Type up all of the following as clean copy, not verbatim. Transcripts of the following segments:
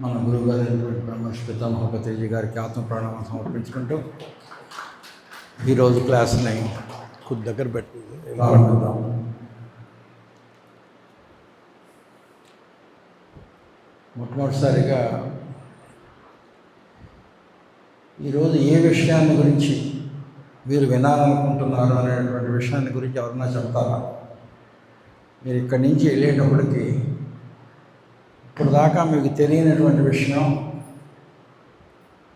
మన గురువుగారు అయినటువంటి బ్రహ్మర్షి పితామహ పత్రిజీ గారికి ఆత్మ ప్రణామం సమర్పించుకుంటూ ఈరోజు క్లాస్ని కొద్ది దగ్గర పెట్టి ప్రారంభిద్దాం. మొట్టమొదటిసారిగా ఈరోజు ఏ విషయాన్ని గురించి మీరు వినాలనుకుంటున్నారు అనేటువంటి విషయాన్ని గురించి ఎవరన్నా చెప్తారా? మీరు ఇక్కడి నుంచి వెళ్ళేటప్పటికి ఇప్పుడు దాకా మీకు తెలియనటువంటి విషయం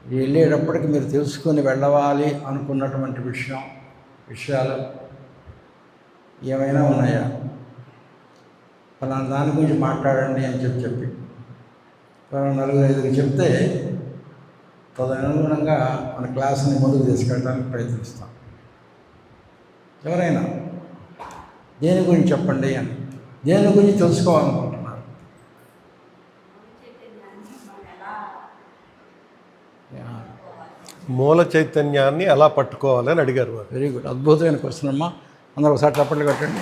వెళ్ళేటప్పటికి మీరు తెలుసుకొని వెళ్ళవాలి అనుకున్నటువంటి విషయాలు ఏమైనా ఉన్నాయా? ఫలానా దాని గురించి మాట్లాడండి అని చెప్పి నలుగురు ఐదుగురు చెప్తే తదనుగుణంగా మన క్లాస్ని ముందుకు తీసుకెళ్ళడానికి ప్రయత్నిస్తాం. ఎవరైనా దేని గురించి చెప్పండి అని, దేని గురించి తెలుసుకోవాలనుకుంటున్నారు? మూల చైతన్యాన్ని ఎలా పట్టుకోవాలని అడిగారు వారు. వెరీ గుడ్, అద్భుతమైన క్వశ్చన్ అమ్మా. అందరూ ఒకసారి చప్పట్లు కట్టండి.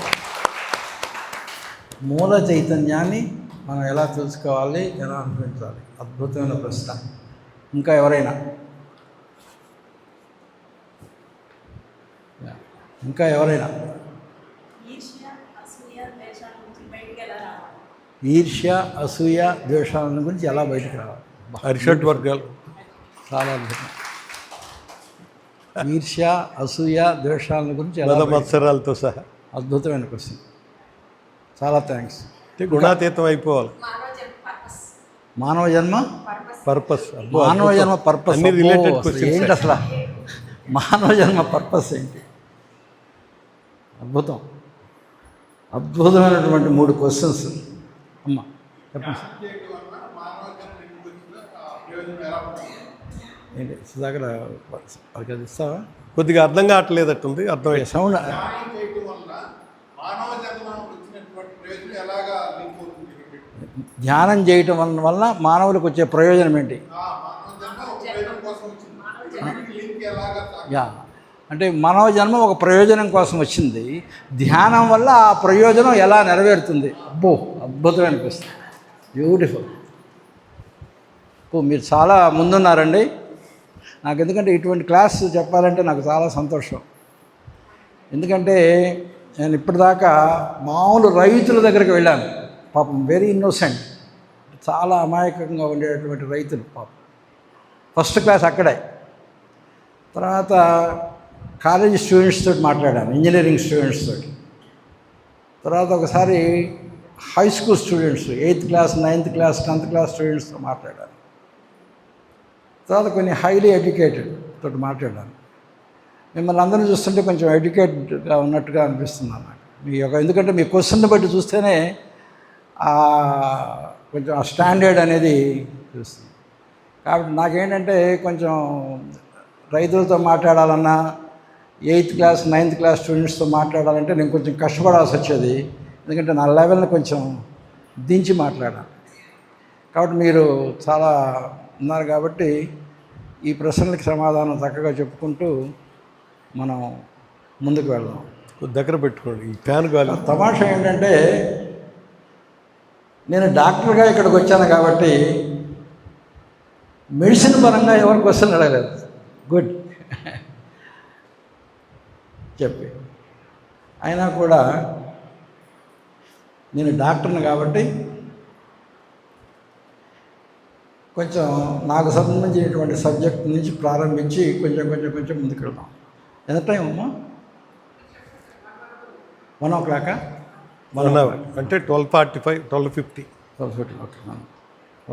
మూల చైతన్యాన్ని మనం ఎలా తెలుసుకోవాలి, ఎలా అనుభవించాలి? అద్భుతమైన ప్రశ్న. ఇంకా ఎవరైనా ఈర్ష్య అసూయ ద్వేషాల గురించి ఎలా బయటకు రావాలి? అరిషడ్ వర్గాలు చాలా అద్భుతం. ఈర్ష్య అసూయ ద్వేషాల గురించి ఎలా మత్సరాలతో సహా అద్భుతమైన క్వశ్చన్. చాలా థ్యాంక్స్. గుణాతీతం అయిపోవాలి. మానవ జన్మ పర్పస్ పర్పస్ ఏంటి అసలు? మానవ జన్మ పర్పస్ ఏంటి? అద్భుతమైనటువంటి 3 క్వశ్చన్స్ అమ్మా. చెప్పండి ఏంటి సుధాకర్, అది ఇస్తావా? కొద్దిగా అర్థం కావట్లేదట్టుంది. అర్థమయ్యే సౌండ్. ధ్యానం చేయటం వల్ల మానవులకు వచ్చే ప్రయోజనం ఏంటి? అంటే మానవ జన్మ ఒక ప్రయోజనం కోసం వచ్చింది. ధ్యానం వల్ల ఆ ప్రయోజనం ఎలా నెరవేరుతుంది? అద్భుతమైన క్వశ్చన్. బ్యూటిఫుల్. మీరు చాలా ముందున్నారండి. నాకు ఎందుకంటే ఇటువంటి క్లాస్ చెప్పాలంటే నాకు చాలా సంతోషం. ఎందుకంటే నేను ఇప్పటిదాకా మామూలు రైతుల దగ్గరికి వెళ్ళాను. పాపం వెరీ ఇన్నోసెంట్, చాలా అమాయకంగా ఉండేటటువంటి రైతులు. పాపం ఫస్ట్ క్లాస్ అక్కడే. తర్వాత కాలేజీ స్టూడెంట్స్ తోటి మాట్లాడాను, ఇంజనీరింగ్ స్టూడెంట్స్ తోటి. తర్వాత ఒకసారి high school students, 8th class 9th class 10th class స్టూడెంట్స్తో మాట్లాడాను. తర్వాత కొన్ని హైలీ ఎడ్యుకేటెడ్ తోటి మాట్లాడాను. మిమ్మల్ని అందరూ చూస్తుంటే కొంచెం ఎడ్యుకేటెడ్గా ఉన్నట్టుగా అనిపిస్తుంది నాకు. ఎందుకంటే మీ క్వశ్చన్ని బట్టి చూస్తేనే కొంచెం ఆ స్టాండర్డ్ అనేది తెలుస్తుంది. కాబట్టి నాకేంటంటే కొంచెం రైతులతో మాట్లాడాలన్నా 8th క్లాస్ 9th క్లాస్ స్టూడెంట్స్తో మాట్లాడాలంటే నేను కొంచెం కష్టపడాల్సి వచ్చేది. ఎందుకంటే నా లెవెల్ని కొంచెం దించి మాట్లాడాలి. కాబట్టి మీరు చాలా ఉన్నారు కాబట్టి ఈ ప్రశ్నలకి సమాధానం చక్కగా చెప్పుకుంటూ మనం ముందుకు వెళ్దాం. దగ్గర పెట్టుకోండి ఈ ఫ్యాన్ గాలి. తమాషా ఏంటంటే నేను డాక్టర్గా ఇక్కడికి వచ్చాను కాబట్టి మెడిసిన్ పరంగా ఎవరి క్వశ్చన్ అడగలేదు. గుడ్ చెప్పి అయినా కూడా నేను డాక్టర్ని కాబట్టి కొంచెం నాకు సంబంధించినటువంటి సబ్జెక్ట్ నుంచి ప్రారంభించి కొంచెం ముందుకు వెళ్దాం. ఎంత టైం అమ్మా? 1 o'clock? 1 hour అంటే 12:45 12:50.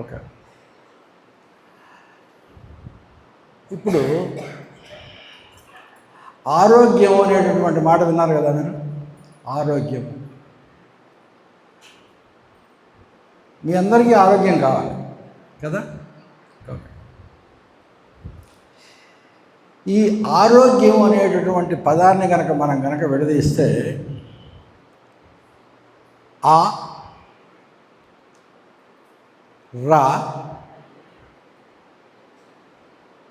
ఓకే. ఇప్పుడు ఆరోగ్యం అనేటటువంటి మాట విన్నారు కదా మీరు? ఆరోగ్యం. మీ అందరికీ ఆరోగ్యం కావాలి కదా? ఈ ఆరోగ్యం అనేటటువంటి పదాన్ని మనం విడదీస్తే ఆ రా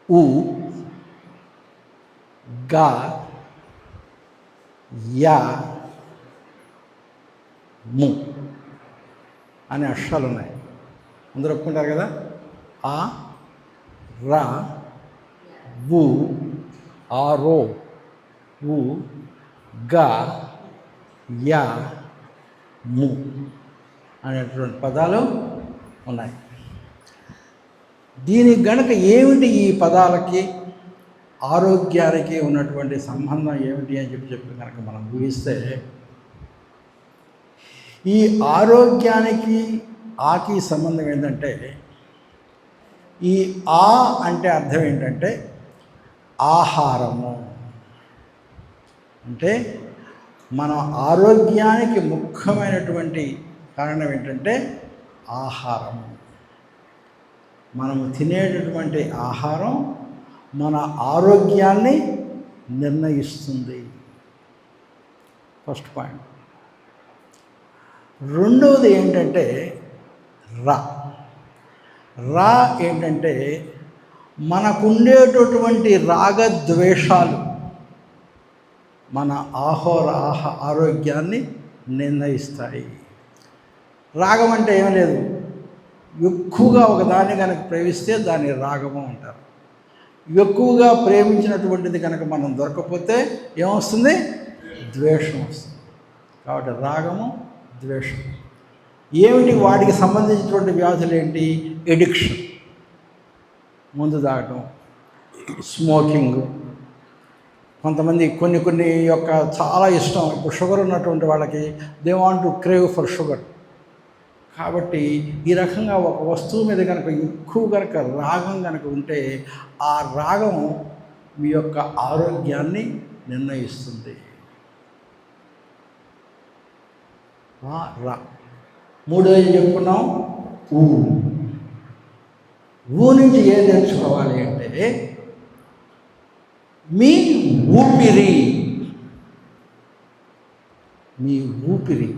ఉ గా యా ము అనే అక్షరాలు ఉన్నాయి. అందరూ ఒప్పుకుంటారు కదా? ఆ రా వు ఆరో వు గా యా ము అనేటువంటి పదాలు ఉన్నాయి. దీనికి గనుక ఏమిటి ఈ పదాలకి ఆరోగ్యానికి ఉన్నటువంటి సంబంధం ఏమిటి అని చెప్పి కనుక మనం ఊహిస్తే, ఈ ఆరోగ్యానికి ఆకి సంబంధం ఏంటంటే, ఈ ఆ అంటే అర్థం ఏంటంటే ఆహారము. అంటే మన ఆరోగ్యానికి ముఖ్యమైనటువంటి కారణం ఏంటంటే ఆహారము. మనము తినేటటువంటి ఆహారం మన ఆరోగ్యాన్ని నిర్ణయిస్తుంది. First point. రెండవది ఏంటంటే రా ఏంటంటే మనకుండేటటువంటి రాగద్వేషాలు మన ఆరోగ్యాన్ని నిర్ణయిస్తాయి. రాగం అంటే ఏం లేదు, ఎక్కువగా ఒకదాన్ని కనుక ప్రేమిస్తే దాన్ని రాగము అంటారు. ఎక్కువగా ప్రేమించినటువంటిది కనుక మనం దొరకకపోతే ఏమొస్తుంది? ద్వేషం వస్తుంది. కాబట్టి రాగము, ద్వేషం. ఏమిటి వాటికి సంబంధించినటువంటి వ్యాధులు ఏంటి? ఎడిక్షన్, మందు తాగటం, స్మోకింగ్. కొంతమంది కొన్ని యొక్క చాలా ఇష్టం. ఇప్పుడు షుగర్ ఉన్నటువంటి వాళ్ళకి they want to crave for sugar. కాబట్టి ఈ రకంగా ఒక వస్తువు మీద కనుక ఎక్కువ కనుక రాగం కనుక ఉంటే ఆ రాగం మీ యొక్క ఆరోగ్యాన్ని నిర్ణయిస్తుంది. రా. మూడోది చెప్పుకున్నాం ఊ నుంచి ఏం నేర్చుకోవాలి అంటే మీ ఊపిరి. మీ ఊపిరి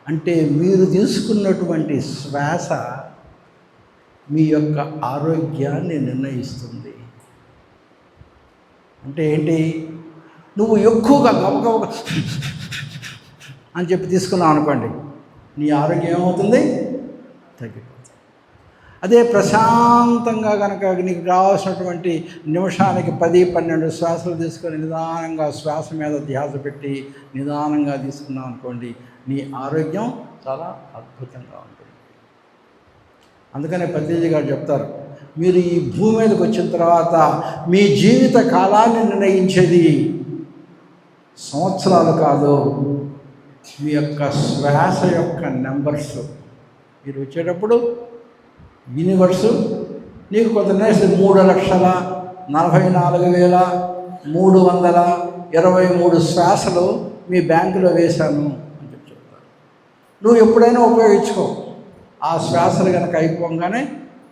అంటే మీరు తీసుకున్నటువంటి శ్వాస మీ యొక్క ఆరోగ్యాన్ని నిర్ణయిస్తుంది. అంటే ఏంటి? నువ్వు ఎక్కువగా గబగబ అని చెప్పి తీసుకున్నావు అనుకోండి, నీ ఆరోగ్యం ఏమవుతుంది? తగ్గిపోతుంది. అదే ప్రశాంతంగా కనుక నీకు కావాల్సినటువంటి నిమిషానికి 10-12 శ్వాసలు తీసుకొని నిదానంగా శ్వాస మీద ధ్యాస పెట్టి నిదానంగా తీసుకున్నాం అనుకోండి, నీ ఆరోగ్యం చాలా అద్భుతంగా ఉంటుంది. అందుకనే పత్రిజీ గారు చెప్తారు, మీరు ఈ భూమి మీదకి వచ్చిన తర్వాత మీ జీవిత కాలాన్ని నిర్ణయించేది సంవత్సరాలు కాదు, మీ యొక్క శ్వాస యొక్క నెంబర్స్. మీరు వచ్చేటప్పుడు యూనివర్సు నీకు కొంత 3,44,323 శ్వాసలు మీ బ్యాంకులో వేశాను అని చెప్తారు. నువ్వు ఎప్పుడైనా ఉపయోగించుకో. ఆ శ్వాసలు కనుక అయిపోగానే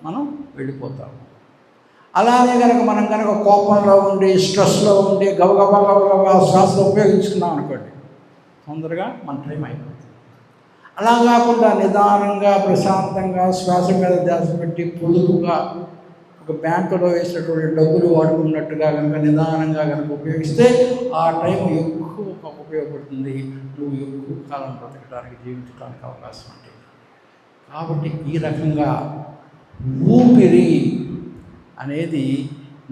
మనం వెళ్ళిపోతాము. అలానే కనుక మనం కనుక కోపంలో ఉండి స్ట్రెస్లో ఉండి గబగబా శ్వాసలు ఉపయోగించుకున్నాం అనుకోండి, తొందరగా మన టైం అయిపోతుంది. అలా కాకుండా నిదానంగా ప్రశాంతంగా శ్వాస మీద ధ్యాస పెట్టి పొదుపుగా ఒక బ్యాంకులో వేసినటువంటి డబ్బులు వాడుకున్నట్టుగా కనుక నిదానంగా కనుక ఉపయోగిస్తే ఆ టైం ఎక్కువ ఉపయోగపడుతుంది. నువ్వు ఎక్కువ కాలం బ్రతకడానికి, జీవించడానికి అవకాశం ఉంటుంది. కాబట్టి ఈ రకంగా ఊపిరి అనేది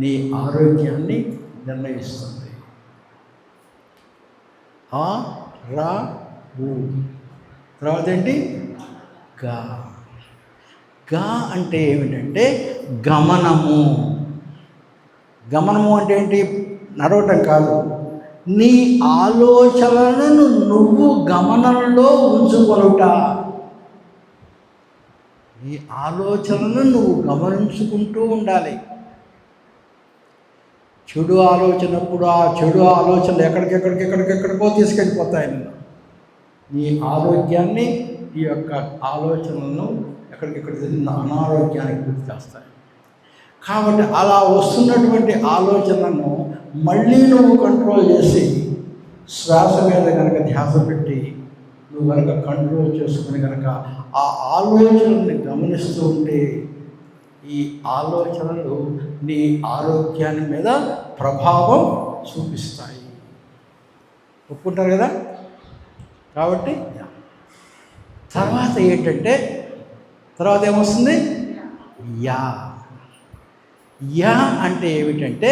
నీ ఆరోగ్యాన్ని నిర్ణయిస్తుంది. ఆ రా ఊ. తర్వాత ఏంటి? గా. గా అంటే ఏమిటంటే గమనము. గమనము అంటే ఏంటి? నడవటం కాదు, నీ ఆలోచనలను నువ్వు గమనంలో ఉంచుకొనుట. నీ ఆలోచనలను నువ్వు గమనించుకుంటూ ఉండాలి. చెడు ఆలోచనప్పుడు ఆ చెడు ఆలోచనలు ఎక్కడికెక్కడికో తీసుకెళ్ళిపోతాయి. నీ ఆరోగ్యాన్ని, ఈ యొక్క ఆలోచనలను ఎక్కడికెక్కడ అనారోగ్యానికి గురి చేస్తాయి. కాబట్టి అలా వస్తున్నటువంటి ఆలోచనలను మళ్ళీ నువ్వు కంట్రోల్ చేసి శ్వాస మీద కనుక ధ్యాస పెట్టి నువ్వు కనుక కంట్రోల్ చేసుకుని కనుక ఆ ఆలోచనల్ని గమనిస్తూ ఉంటే ఈ ఆలోచనలు నీ ఆరోగ్యాన్ని మీద ప్రభావం చూపిస్తాయి. ఒప్పుకుంటారు కదా? కాబట్టి తర్వాత ఏంటంటే, తర్వాత ఏమొస్తుంది? యా. యా అంటే ఏమిటంటే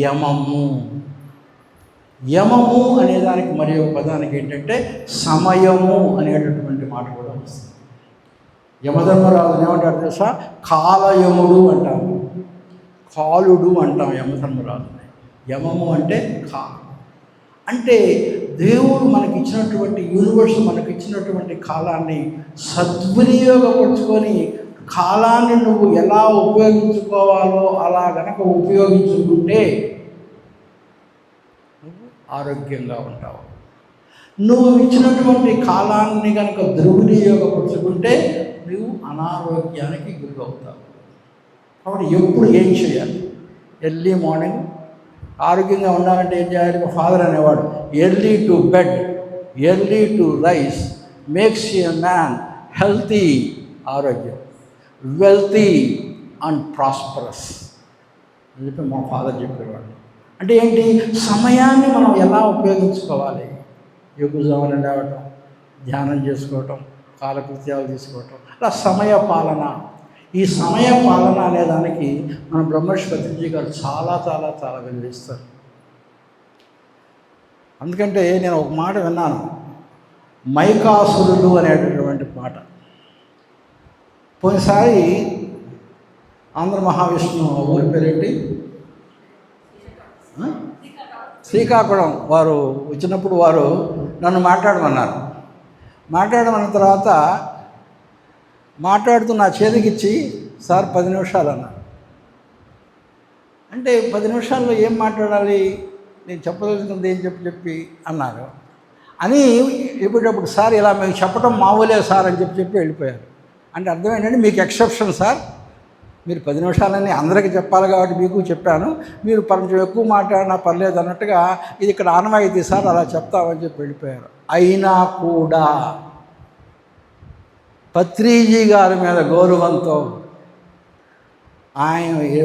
యమము. యమము అనేదానికి మరి ఒక పదానికి ఏంటంటే సమయము అనేటటువంటి మాట కూడా వస్తుంది. యమధర్మరాజుని ఏమంటారు తెలుసా? కాలయముడు అంటాము, కాలుడు అంటాం యమధర్మరాజుని. యమము అంటే కాలం. అంటే దేవుడు మనకిచ్చినటువంటి యూనివర్స్ మనకిచ్చినటువంటి కాలాన్ని సద్వినియోగపరుచుకొని కాలాన్ని నువ్వు ఎలా ఉపయోగించుకోవాలో అలా గనక ఉపయోగించుకుంటే నువ్వు ఆరోగ్యంగా ఉంటావు. నువ్వు ఇచ్చినటువంటి కాలాన్ని కనుక దుర్వినియోగపరుచుకుంటే నువ్వు అనారోగ్యానికి గురవుతావు. కాబట్టి ఎప్పుడు ఏం చేయాలి? ఎర్లీ మార్నింగ్ ఆరోగ్యంగా ఉండాలంటే ఏం చేయాలి? మా ఫాదర్ అనేవాడు, early to bed, early to rice makes a man healthy, ఆరోగ్యం, వెల్తీ అండ్ ప్రాస్పరస్ అని చెప్పి మా ఫాదర్ చెప్పేవాడు. అంటే ఏంటి? సమయాన్ని మనం ఎలా ఉపయోగించుకోవాలి? యోగుజామున లేవటం, ధ్యానం చేసుకోవటం, కాలకృత్యాలు తీసుకోవటం, అలా సమయ పాలన. ఈ సమయ పాలన అనేదానికి మన బ్రహ్మర్షి పత్రిజీ గారు చాలా చాలా చాలా విలువిస్తారు. అందుకంటే నేను ఒక మాట విన్నాను, మైకాసురుడు అనేటటువంటి మాట. పోయినసారి ఆంధ్ర మహావిష్ణు ఊరి పేరేంటి, శ్రీకాకుళం వారు వచ్చినప్పుడు వారు నన్ను మాట్లాడమన్నారు. మాట్లాడమన్న తర్వాత మాట్లాడుతూ నా చేతికిచ్చి, సార్ 10 నిమిషాలు అన్నారు. అంటే 10 నిమిషాల్లో ఏం మాట్లాడాలి, నేను చెప్పదలుచుకుంది ఏం చెప్పి అన్నారు. అని ఎప్పుడప్పుడు సార్ ఇలా మేము చెప్పడం మామూలే సార్ అని చెప్పి వెళ్ళిపోయారు. అంటే అర్థం ఏంటంటే మీకు ఎక్సెప్షన్ సార్, మీరు 10 నిమిషాలని అందరికీ చెప్పాలి కాబట్టి మీకు చెప్పాను, మీరు కొంచెం ఎక్కువ మాట్లాడినా పర్లేదు అన్నట్టుగా ఇది ఇక్కడ ఆనవాయితీ సార్, అలా చెప్తామని చెప్పి వెళ్ళిపోయారు. అయినా కూడా పత్రిజీ గారి మీద గౌరవంతో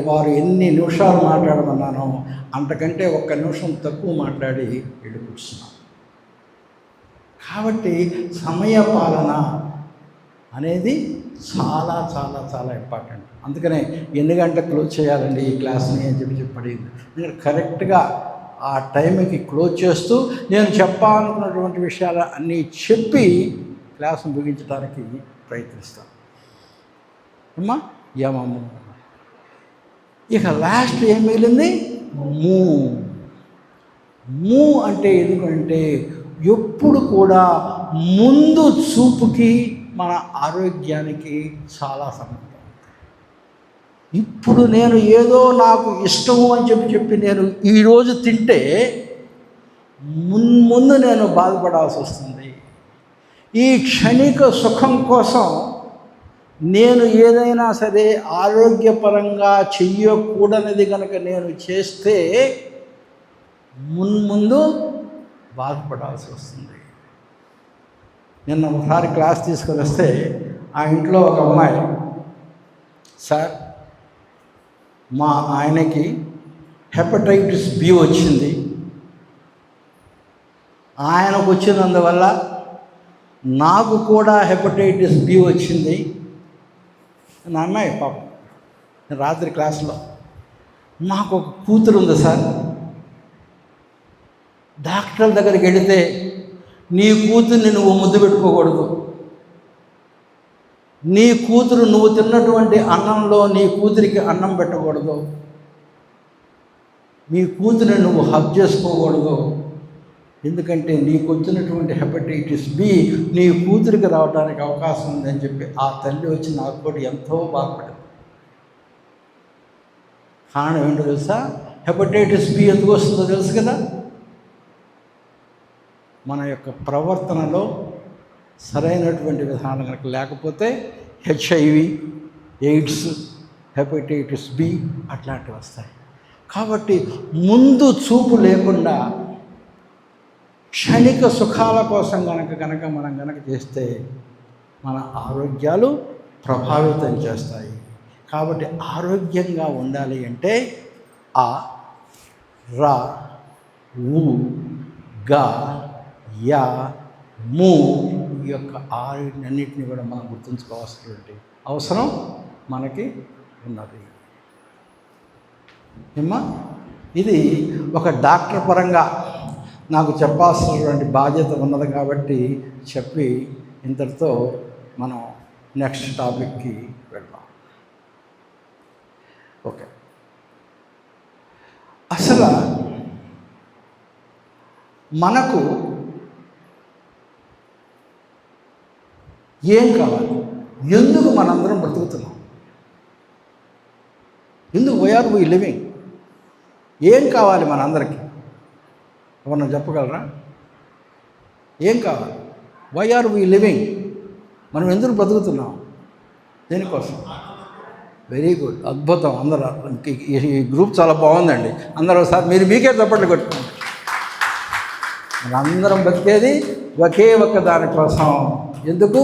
వారు ఎన్ని నిమిషాలు మాట్లాడమన్నానో అంతకంటే 1 నిమిషం తక్కువ మాట్లాడి వెళ్ళి కూర్చున్నాను. కాబట్టి సమయ పాలన అనేది చాలా చాలా చాలా ఇంపార్టెంట్. అందుకనే ఎన్ని గంటలకు క్లోజ్ చేయాలండి ఈ క్లాస్ని అని చెప్పడింది. నేను కరెక్ట్గా ఆ టైంకి క్లోజ్ చేస్తూ నేను చెప్పాలనుకున్నటువంటి విషయాలు అన్నీ చెప్పి క్లాస్ను ముగించడానికి ప్రయత్నిస్తాను. అమ్మా యమము. ఇక లాస్ట్ ఏం మిగిలింది? మూ. మూ అంటే ఎందుకంటే ఎప్పుడు కూడా ముందు చూపుకి మన ఆరోగ్యానికి చాలా సంబంధం. ఇప్పుడు నేను ఏదో నాకు ఇష్టము అని చెప్పి నేను ఈరోజు తింటే ముందు నేను బాధపడాల్సి వస్తుంది. ఈ క్షణిక సుఖం కోసం నేను ఏదైనా సరే ఆరోగ్యపరంగా చెయ్యకూడనిది కనుక నేను చేస్తే ముందు బాధపడాల్సి వస్తుంది. నిన్న ఒకసారి క్లాస్ తీసుకొని వస్తే ఆ ఇంట్లో ఒక అమ్మాయి, సార్ మా ఆయనకి హెపటైటిస్ బి వచ్చింది, ఆయనకు వచ్చినందువల్ల నాకు కూడా హెపటైటిస్ బి వచ్చింది. నా అమ్మాయి పాపం రాత్రి క్లాసులో, నాకు ఒక కూతురు ఉంది సార్, డాక్టర్ల దగ్గరికి వెళితే నీ కూతుర్ని నువ్వు ముద్దు పెట్టుకోకూడదు, నీ కూతురు నువ్వు తిన్నటువంటి అన్నంలో నీ కూతురికి అన్నం పెట్టకూడదు, నీ కూతురిని నువ్వు హగ్ చేసుకోకూడదు, ఎందుకంటే నీకు వచ్చినటువంటి హెపటైటిస్ బి నీ కూతురికి రావడానికి అవకాశం ఉందని చెప్పి ఆ తల్లి వచ్చి నాకు కూడా ఎంతో బాధపడింది. కారణం ఏంటో తెలుసా? హెపటైటిస్ బి ఎందుకు వస్తుందో తెలుసు కదా? మన యొక్క ప్రవర్తనలో సరైనటువంటి విధానం కనుక లేకపోతే హెచ్ఐవి, ఎయిడ్స్, హెపటైటిస్ బి అట్లాంటివి వస్తాయి. కాబట్టి ముందు చూపు లేకుండా క్షణిక సుఖాల కోసం కనుక మనం చేస్తే మన ఆరోగ్యాలు ప్రభావితం చేస్తాయి. కాబట్టి ఆరోగ్యంగా ఉండాలి అంటే ఆ, రా, ఊ, గా, యా, ము ఈ యొక్క 6 కూడా మనం గుర్తుంచుకోవాల్సినటువంటి అవసరం మనకి ఉన్నది. ఏమ్మా, ఇది ఒక డాక్టర్ పరంగా నాకు చెప్పాల్సినటువంటి బాధ్యత ఉన్నది కాబట్టి చెప్పి ఇంతటితో మనం నెక్స్ట్ టాపిక్కి వెళ్దాం. ఓకే, అసలు మనకు ఏం కావాలి? ఎందుకు మనందరం బ్రతుకుతున్నాం? ఎందుకు వీఆర్ వీ లివింగ్? ఏం కావాలి మనందరికీ? ఎవరన్నా చెప్పగలరా? ఏం కావాలి? Why are we living? మనం ఎందుకు బ్రతుకుతున్నాం? దేనికోసం? వెరీ గుడ్, అద్భుతం. అందరూ ఈ గ్రూప్ చాలా బాగుందండి. అందరూ ఒకసారి మీరు మీకే చప్పట్లు కొట్టుకోండి. మనందరం బతికేది ఒకే ఒక్క దానికోసం. ఎందుకు?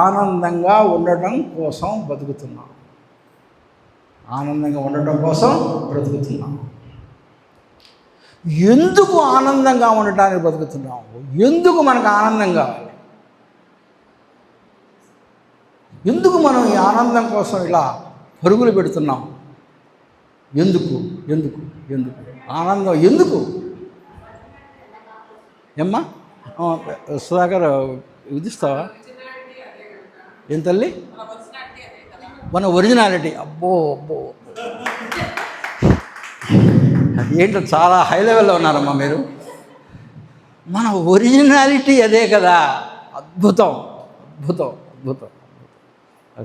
ఆనందంగా ఉండటం కోసం బతుకుతున్నాం. ఆనందంగా ఉండటం కోసం బ్రతుకుతున్నాం. ఎందుకు ఆనందంగా ఉండటానికి బతుకుతున్నాము? ఎందుకు మనకు ఆనందం కావాలి? ఎందుకు మనం ఈ ఆనందం కోసం ఇలా పరుగులు పెడుతున్నాం? ఎందుకు ఎందుకు ఎందుకు ఆనందం ఎందుకు? ఏమ్మా సుధాకర్ విధిస్తావా? ఏం తల్లి? మన ఒరిజినాలిటీ. అబ్బో అబ్బో, ఏంటో చాలా హై లెవెల్లో ఉన్నారమ్మా మీరు. మన ఒరిజినాలిటీ అదే కదా. అద్భుతం అద్భుతం అద్భుతం.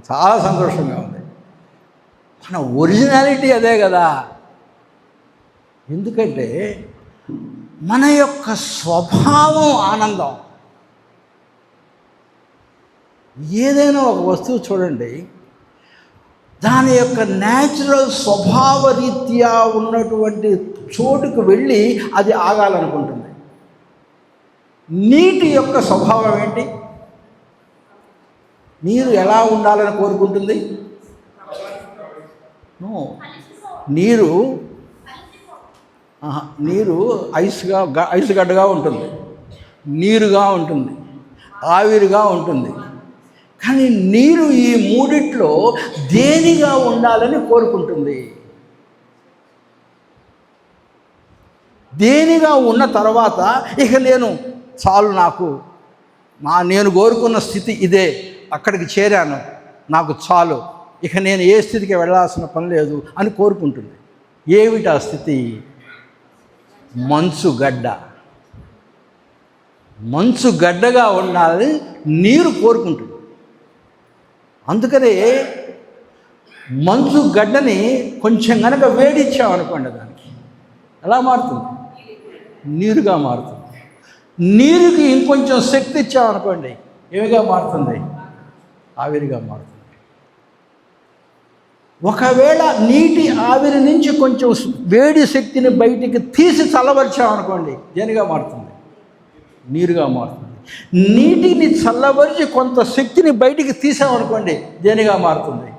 చాలా సంతోషంగా ఉంది. మన ఒరిజినాలిటీ అదే కదా. ఎందుకంటే మన యొక్క స్వభావం ఆనందం. ఏదైనా ఒక వస్తువు చూడండి, దాని యొక్క న్యాచురల్ స్వభావ రీత్యా ఉన్నటువంటి చోటుకు వెళ్ళి అది ఆగాలనుకుంటుంది. నీటి యొక్క స్వభావం ఏంటి? నీరు ఎలా ఉండాలని కోరుకుంటుంది? నీరు ఐస్ గడ్డగా ఉంటుంది, నీరుగా ఉంటుంది, ఆవిరిగా ఉంటుంది. కానీ నీరు ఈ మూడిట్లో దేనిగా ఉండాలని కోరుకుంటుంది? దేనిగా ఉన్న తర్వాత ఇక చాలు, నేను కోరుకున్న స్థితి ఇదే, అక్కడికి చేరాను, నాకు చాలు, ఇక నేను ఏ స్థితికి వెళ్ళాల్సిన పని లేదు అని కోరుకుంటుంది. ఏమిటి ఆ స్థితి? మంచుగడ్డ. మంచుగడ్డగా ఉండాలని నీరు కోరుకుంటుంది. అందుకనే మంచు గడ్డని కొంచెం కనుక వేడిచ్చామనుకోండి, దానికి ఎలా మారుతుంది? నీరుగా మారుతుంది. నీరుకి ఇంకొంచెం శక్తి ఇచ్చామనుకోండి, ఏమిగా మారుతుంది? ఆవిరిగా మారుతుంది. ఒకవేళ నీటి ఆవిరి నుంచి కొంచెం వేడి శక్తిని బయటికి తీసి చల్లబరిచామనుకోండి, దేనిగా మారుతుంది? నీరుగా మారుతుంది. నీటిని చల్లబరిచి కొంత శక్తిని బయటికి తీసామనుకోండి, దేనిగా మారుతుంది?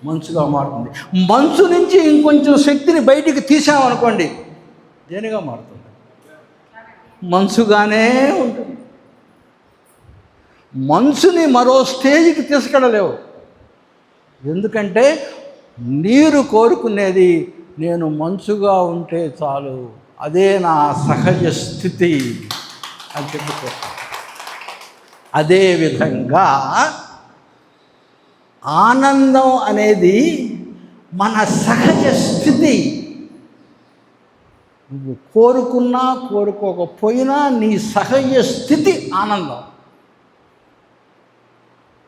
మంచుగా మారుతుంది. మంచు నుంచి ఇంకొంచెం శక్తిని బయటికి తీసామనుకోండి, దేనిగా మారుతుంది? మంచుగానే ఉంటుంది. మంచుని మరో స్టేజ్కి తీసుకెళ్ళలేవు. ఎందుకంటే నీరు కోరుకునేది నేను మంచుగా ఉంటే చాలు, అదే నా సహజ స్థితి అని చెప్పుకో. అదేవిధంగా ఆనందం అనేది మన సహజ స్థితి. నువ్వు కోరుకున్నా కోరుకోకపోయినా నీ సహజ స్థితి ఆనందం.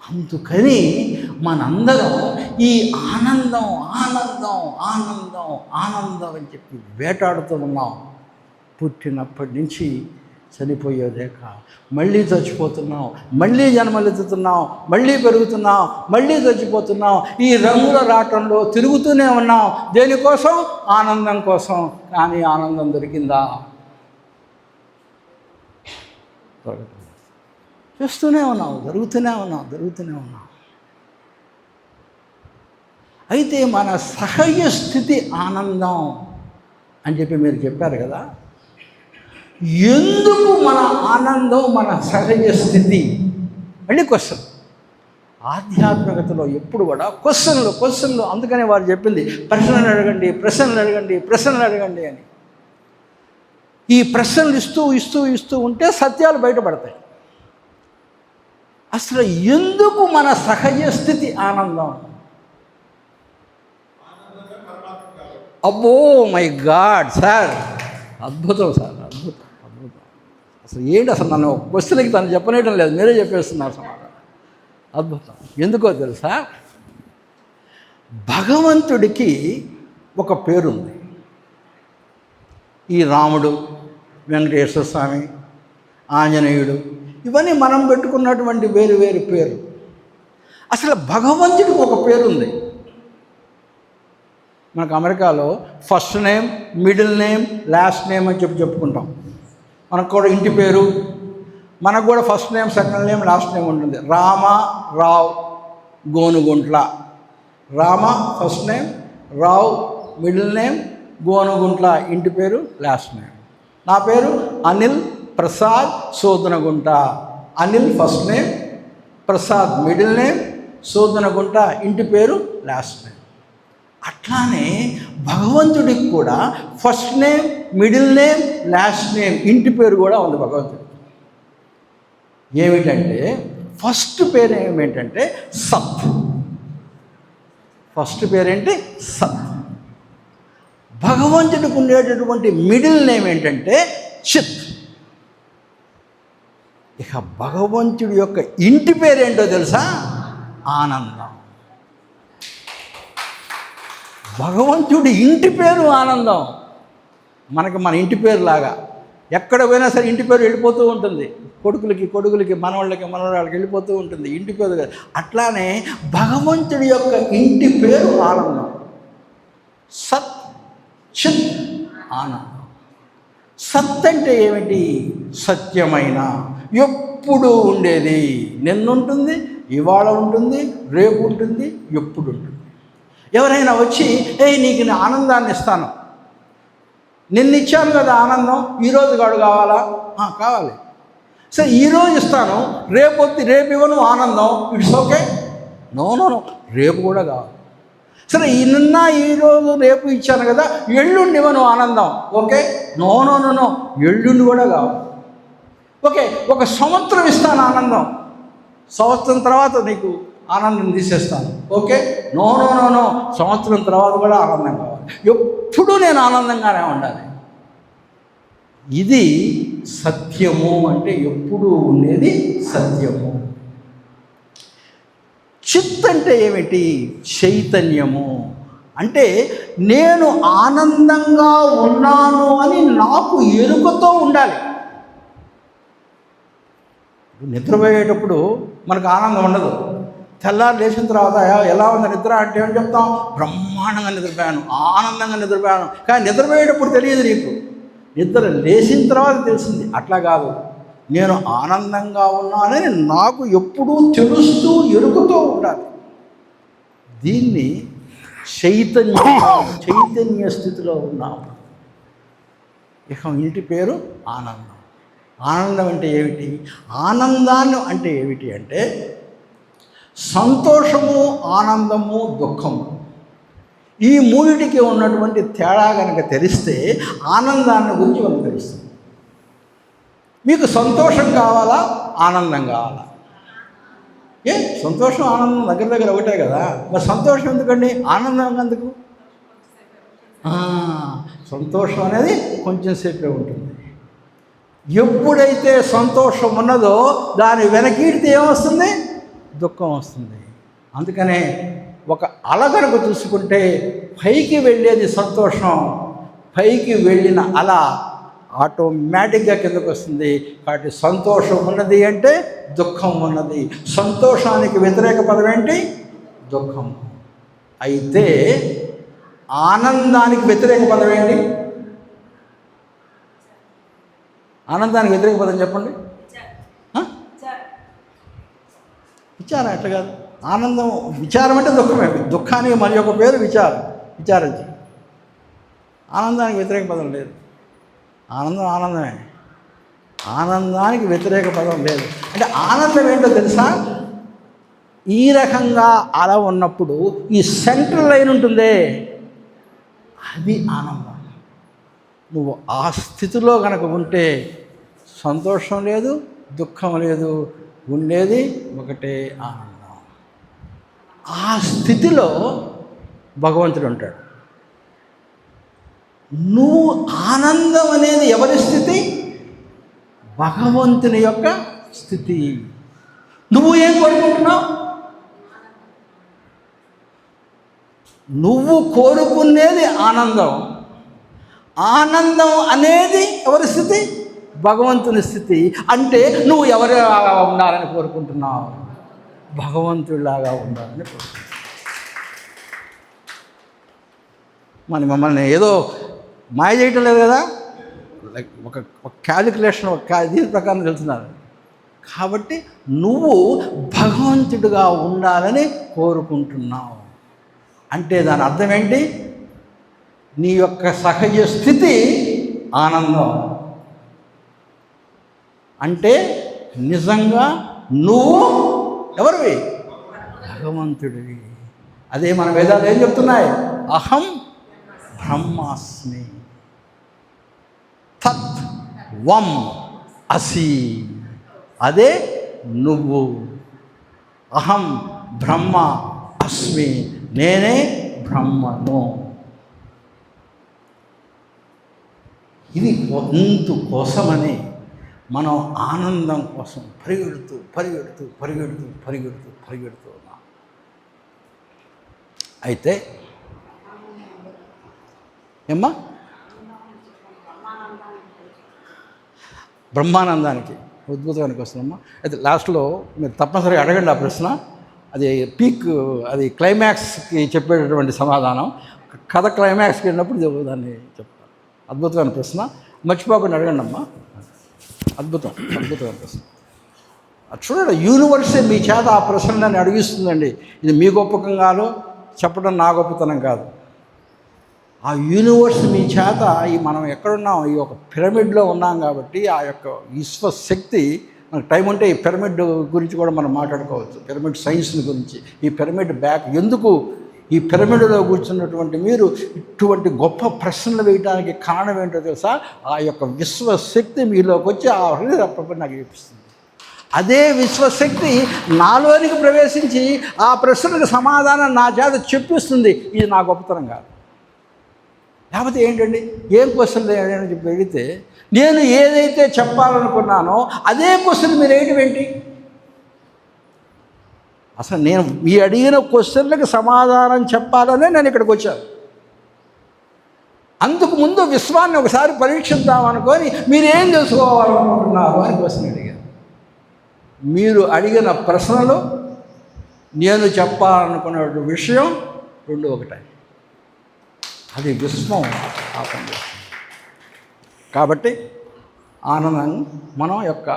అందుకని మనందరం ఈ ఆనందం ఆనందం ఆనందం ఆనందం అని చెప్పి వేటాడుతూ ఉన్నాం. పుట్టినప్పటి నుంచి చనిపోయేదాకా మళ్ళీ చచ్చిపోతున్నాం, మళ్ళీ జన్మలెత్తుతున్నాం, మళ్ళీ పెరుగుతున్నాం, మళ్ళీ చచ్చిపోతున్నాం. ఈ రంగుల రాటంలో తిరుగుతూనే ఉన్నాం. దేనికోసం? ఆనందం కోసం. కానీ ఆనందం దొరికిందా? చేస్తూనే ఉన్నాం, జరుగుతూనే ఉన్నాం. అయితే మన సహజ స్థితి ఆనందం అని చెప్పి మీరు చెప్పారు కదా. ఎందుకు మన ఆనందం మన సహజ స్థితి? మళ్ళీ క్వశ్చన్. ఆధ్యాత్మికతలో ఎప్పుడు కూడా క్వశ్చన్లు. అందుకనే వారు చెప్పింది ప్రశ్నలు అడగండి అని. ఈ ప్రశ్నలు ఇస్తూ ఉంటే సత్యాలు బయటపడతాయి. అసలు ఎందుకు మన సహజ స్థితి ఆనందం? అబ్బో మై గాడ్ సార్, అద్భుతం సార్, అద్భుతం. అసలు ఏంటి అసలు నన్ను క్వశ్చన్కి తను చెప్పనేయడం లేదు, మీరే చెప్పేస్తున్నారు సమాధానం. అద్భుతం. ఎందుకో తెలుసా? భగవంతుడికి ఒక పేరుంది. ఈ రాముడు, వెంకటేశ్వర స్వామి, ఆంజనేయుడు, ఇవన్నీ మనం పెట్టుకున్నటువంటి వేరు పేరు. అసలు భగవంతుడికి ఒక పేరుంది. మనకు అమెరికాలో first name, middle name, last name అని చెప్పుకుంటాం. మనకు కూడా ఇంటి పేరు, మనకు కూడా first name, second name, last name ఉంటుంది. Ramarao Gonuguntla. Rama first name, Rao middle name, Gonuguntla ఇంటి పేరు, లాస్ట్ నేమ్. నా పేరు Anil Prasad Sodanagunta. Anil first name, Prasad middle name, Sodanagunta ఇంటి పేరు, లాస్ట్ నేమ్. అట్లానే భగవంతుడికి కూడా first name, middle name, last name ఇంటి పేరు కూడా ఉంది భగవంతుడికి. ఏమిటంటే ఫస్ట్ పేరు ఏమిటంటే సత్. ఫస్ట్ పేరేంటి? సత్. భగవంతుడికి ఉండేటటువంటి మిడిల్ నేమ్ ఏంటంటే చిత్. ఇక భగవంతుడి యొక్క ఇంటి పేరేంటో తెలుసా? ఆనందం. భగవంతుడి ఇంటి పేరు ఆనందం. మనకి మన ఇంటి పేరు లాగా ఎక్కడ పోయినా సరే ఇంటి పేరు వెళ్ళిపోతూ ఉంటుంది. కొడుకులకి మనవాళ్ళకి వెళ్ళిపోతూ ఉంటుంది ఇంటి పేరు. అట్లానే భగవంతుడి యొక్క ఇంటి పేరు ఆనందం. సత్ చిత్ ఆనందం. సత్ అంటే ఏమిటి? సత్యమైన, ఎప్పుడు ఉండేది. నిన్నుంటుంది, ఇవాళ ఉంటుంది, రేపు ఉంటుంది, ఎప్పుడు ఉంటుంది. ఎవరైనా వచ్చి నీకు నేను ఆనందాన్ని ఇస్తాను, నిన్న ఇచ్చాను కదా ఆనందం, ఈరోజు కాడు కావాలా? కావాలి. సరే ఈరోజు ఇస్తాను, రేపు ఇవ్వను ఆనందం, ఇట్స్ ఓకే. నో, రేపు కూడా కావాలి. సరే నిన్న ఈరోజు రేపు ఇచ్చాను కదా, ఎల్లుండి ఇవ్వను ఆనందం, ఓకే. నో, ఎల్లుండి కూడా కావాలి. ఓకే, ఒక సంవత్సరం ఇస్తాను ఆనందం, సంవత్సరం తర్వాత నీకు ఆనందం తీసేస్తాను, ఓకే. నో, సంవత్సరం తర్వాత కూడా ఆనందం కావాలి. ఎప్పుడూ నేను ఆనందంగానే ఉండాలి. ఇది సత్యము అంటే ఎప్పుడూ ఉండేది సత్యము. చిత్ అంటే ఏమిటి? చైతన్యము. అంటే నేను ఆనందంగా ఉన్నాను అని నాకు ఎరుకతో ఉండాలి. నిద్రపోయేటప్పుడు మనకు ఆనందం ఉండదు. తెల్లారు లేచిన తర్వాత ఎలా ఉంది నిద్ర అంటే ఏమని చెప్తాం? బ్రహ్మాండంగా నిద్రపోయాను, ఆనందంగా నిద్రపోయాను. కానీ నిద్రపోయేటప్పుడు తెలియదు నీకు, నిద్ర లేచిన తర్వాత తెలిసింది. అట్లా కాదు, నేను ఆనందంగా ఉన్నానని నాకు ఎప్పుడూ తెలుస్తూ ఎరుకుతూ ఉండాలి. దీన్ని చైతన్య స్థితిలో ఉన్నాము. ఇక ఇంటి పేరు ఆనందం. ఆనందం అంటే ఏమిటి? ఆనందాన్ని అంటే ఏమిటి అంటే సంతోషము, ఆనందము, దుఃఖము, ఈ మూడిటికి ఉన్నటువంటి తేడా కనుక తెలిస్తే ఆనందాన్ని గురించి మనం తెలుస్తుంది. మీకు సంతోషం కావాలా, ఆనందం కావాలా? సంతోషం ఆనందం దగ్గర ఒకటే కదా. మరి సంతోషం ఎందుకండి, ఆనందం ఎందుకు? సంతోషం అనేది కొంచెం సేపే ఉంటుంది. ఎప్పుడైతే సంతోషం ఉన్నదో దాని వెనకీడితే ఏమొస్తుంది? దుఃఖం వస్తుంది. అందుకనే ఒక అల కనుక చూసుకుంటే పైకి వెళ్ళేది సంతోషం, పైకి వెళ్ళిన అల ఆటోమేటిక్గా కిందకు వస్తుంది. కాబట్టి సంతోషం ఉన్నది అంటే దుఃఖం ఉన్నది. సంతోషానికి వ్యతిరేక పదం ఏంటి? దుఃఖం. అయితే ఆనందానికి వ్యతిరేక పదం ఏంటి? ఆనందానికి వ్యతిరేక పదం చెప్పండి. విచారం. ఎట్లా కాదు? ఆనందం విచారం అంటే దుఃఖమే. దుఃఖానికి మరి ఒక పేరు విచారించి. ఆనందానికి వ్యతిరేక పదం లేదు. ఆనందమే. ఆనందానికి వ్యతిరేక పదం లేదు. అంటే ఆనందం ఏంటో తెలుసా? ఈ రకంగా అలా ఉన్నప్పుడు ఈ సెంట్రల్ లైన్ ఉంటుందే, అది ఆనందం. నువ్వు ఆ స్థితిలో కనుక ఉంటే సంతోషం లేదు, దుఃఖం లేదు, ఉండేది ఒకటే ఆనందం. ఆ స్థితిలో భగవంతుడు ఉంటాడు. నువ్వు ఆనందం అనేది ఎవరి స్థితి? భగవంతుని యొక్క స్థితి. నువ్వు ఏం కోరుకుంటున్నావు? నువ్వు కోరుకునేది ఆనందం. ఆనందం అనేది ఎవరి స్థితి? భగవంతుని స్థితి. అంటే నువ్వు ఎవరిలాగా ఉండాలని కోరుకుంటున్నావు? భగవంతుడిలాగా ఉండాలని కోరుకుంటున్నావు. మమ్మల్ని ఏదో మాయ చేయటం లేదు కదా, లైక్ ఒక క్యాలిక్యులేషన్, దీని ప్రకారం తెలుస్తున్నారు. కాబట్టి నువ్వు భగవంతుడిగా ఉండాలని కోరుకుంటున్నావు. అంటే దాని అర్థం ఏంటి? నీ యొక్క సహజ స్థితి ఆనందం. అంటే నిజంగా నువ్వు ఎవరివి? భగవంతుడివి. అదే మన వేదాలు ఏం చెప్తున్నాయి? అహం బ్రహ్మాస్మి తత్ వం అసి. అదే నువ్వు. అహం బ్రహ్మ అస్మి, నేనే బ్రహ్మను. ఇది కోసమని మనం ఆనందం కోసం పరిగెడుతూ ఉన్నాం. అయితే ఏమ్మా, బ్రహ్మానందానికి ఉద్భుతానికి వస్తుందమ్మా. అయితే లాస్ట్లో మీరు తప్పనిసరిగా అడగండి ఆ ప్రశ్న. అది పీక్, అది క్లైమాక్స్కి చెప్పేటటువంటి సమాధానం. కథ క్లైమాక్స్కి వెళ్ళినప్పుడు దాన్ని చెప్తాను. అద్భుతమైన ప్రశ్న, మర్చిపోకుండా అడగండి అమ్మా. అద్భుతమైన ప్రశ్న. అది చూడండి, యూనివర్సే మీ చేత ఆ ప్రశ్నని అడిగిస్తుందండి. ఇది మీ గొప్పకంగాను చెప్పడం నా గొప్పతనం కాదు. ఆ యూనివర్స్ మీ చేత మనం ఎక్కడున్నాం? ఈ యొక్క పిరమిడ్లో ఉన్నాం కాబట్టి ఆ యొక్క విశ్వశక్తి, మనకు టైం ఉంటే ఈ పిరమిడ్ గురించి కూడా మనం మాట్లాడుకోవచ్చు, పిరమిడ్ సైన్స్ని గురించి. ఈ పిరమిడ్ బ్యాక్ ఎందుకు, ఈ పిరమిడ్లో కూర్చున్నటువంటి మీరు ఇటువంటి గొప్ప ప్రశ్నలు వేయడానికి కారణం ఏంటో తెలుసా? ఆ యొక్క విశ్వశక్తి మీలోకి వచ్చి ఆ హృదయ ప్రపంచం నాకు చూపిస్తుంది. అదే విశ్వశక్తి నాలోనికి ప్రవేశించి ఆ ప్రశ్నలకు సమాధానం నా చేత చెప్పిస్తుంది. ఇది నా గొప్పతనం కాదు. లేకపోతే ఏంటండి, ఏం క్వశ్చన్ అని చెప్పి అడిగితే నేను ఏదైతే చెప్పాలనుకున్నానో అదే క్వశ్చన్ మీరు వేయటం ఏంటి? అసలు నేను మీ అడిగిన క్వశ్చన్లకు సమాధానం చెప్పాలనే నేను ఇక్కడికి వచ్చాను. అందుకు ముందు విశ్వాన్ని ఒకసారి పరీక్షిద్దామనుకొని మీరేం తెలుసుకోవాలనుకుంటున్నారు అని క్వశ్చన్ అడిగారు. మీరు అడిగిన ప్రశ్నలు నేను చెప్పాలనుకున్న విషయం రెండు ఒకటే. అది విశ్వం ఆపం చేస్తుంది. కాబట్టి ఆనందం మనం యొక్క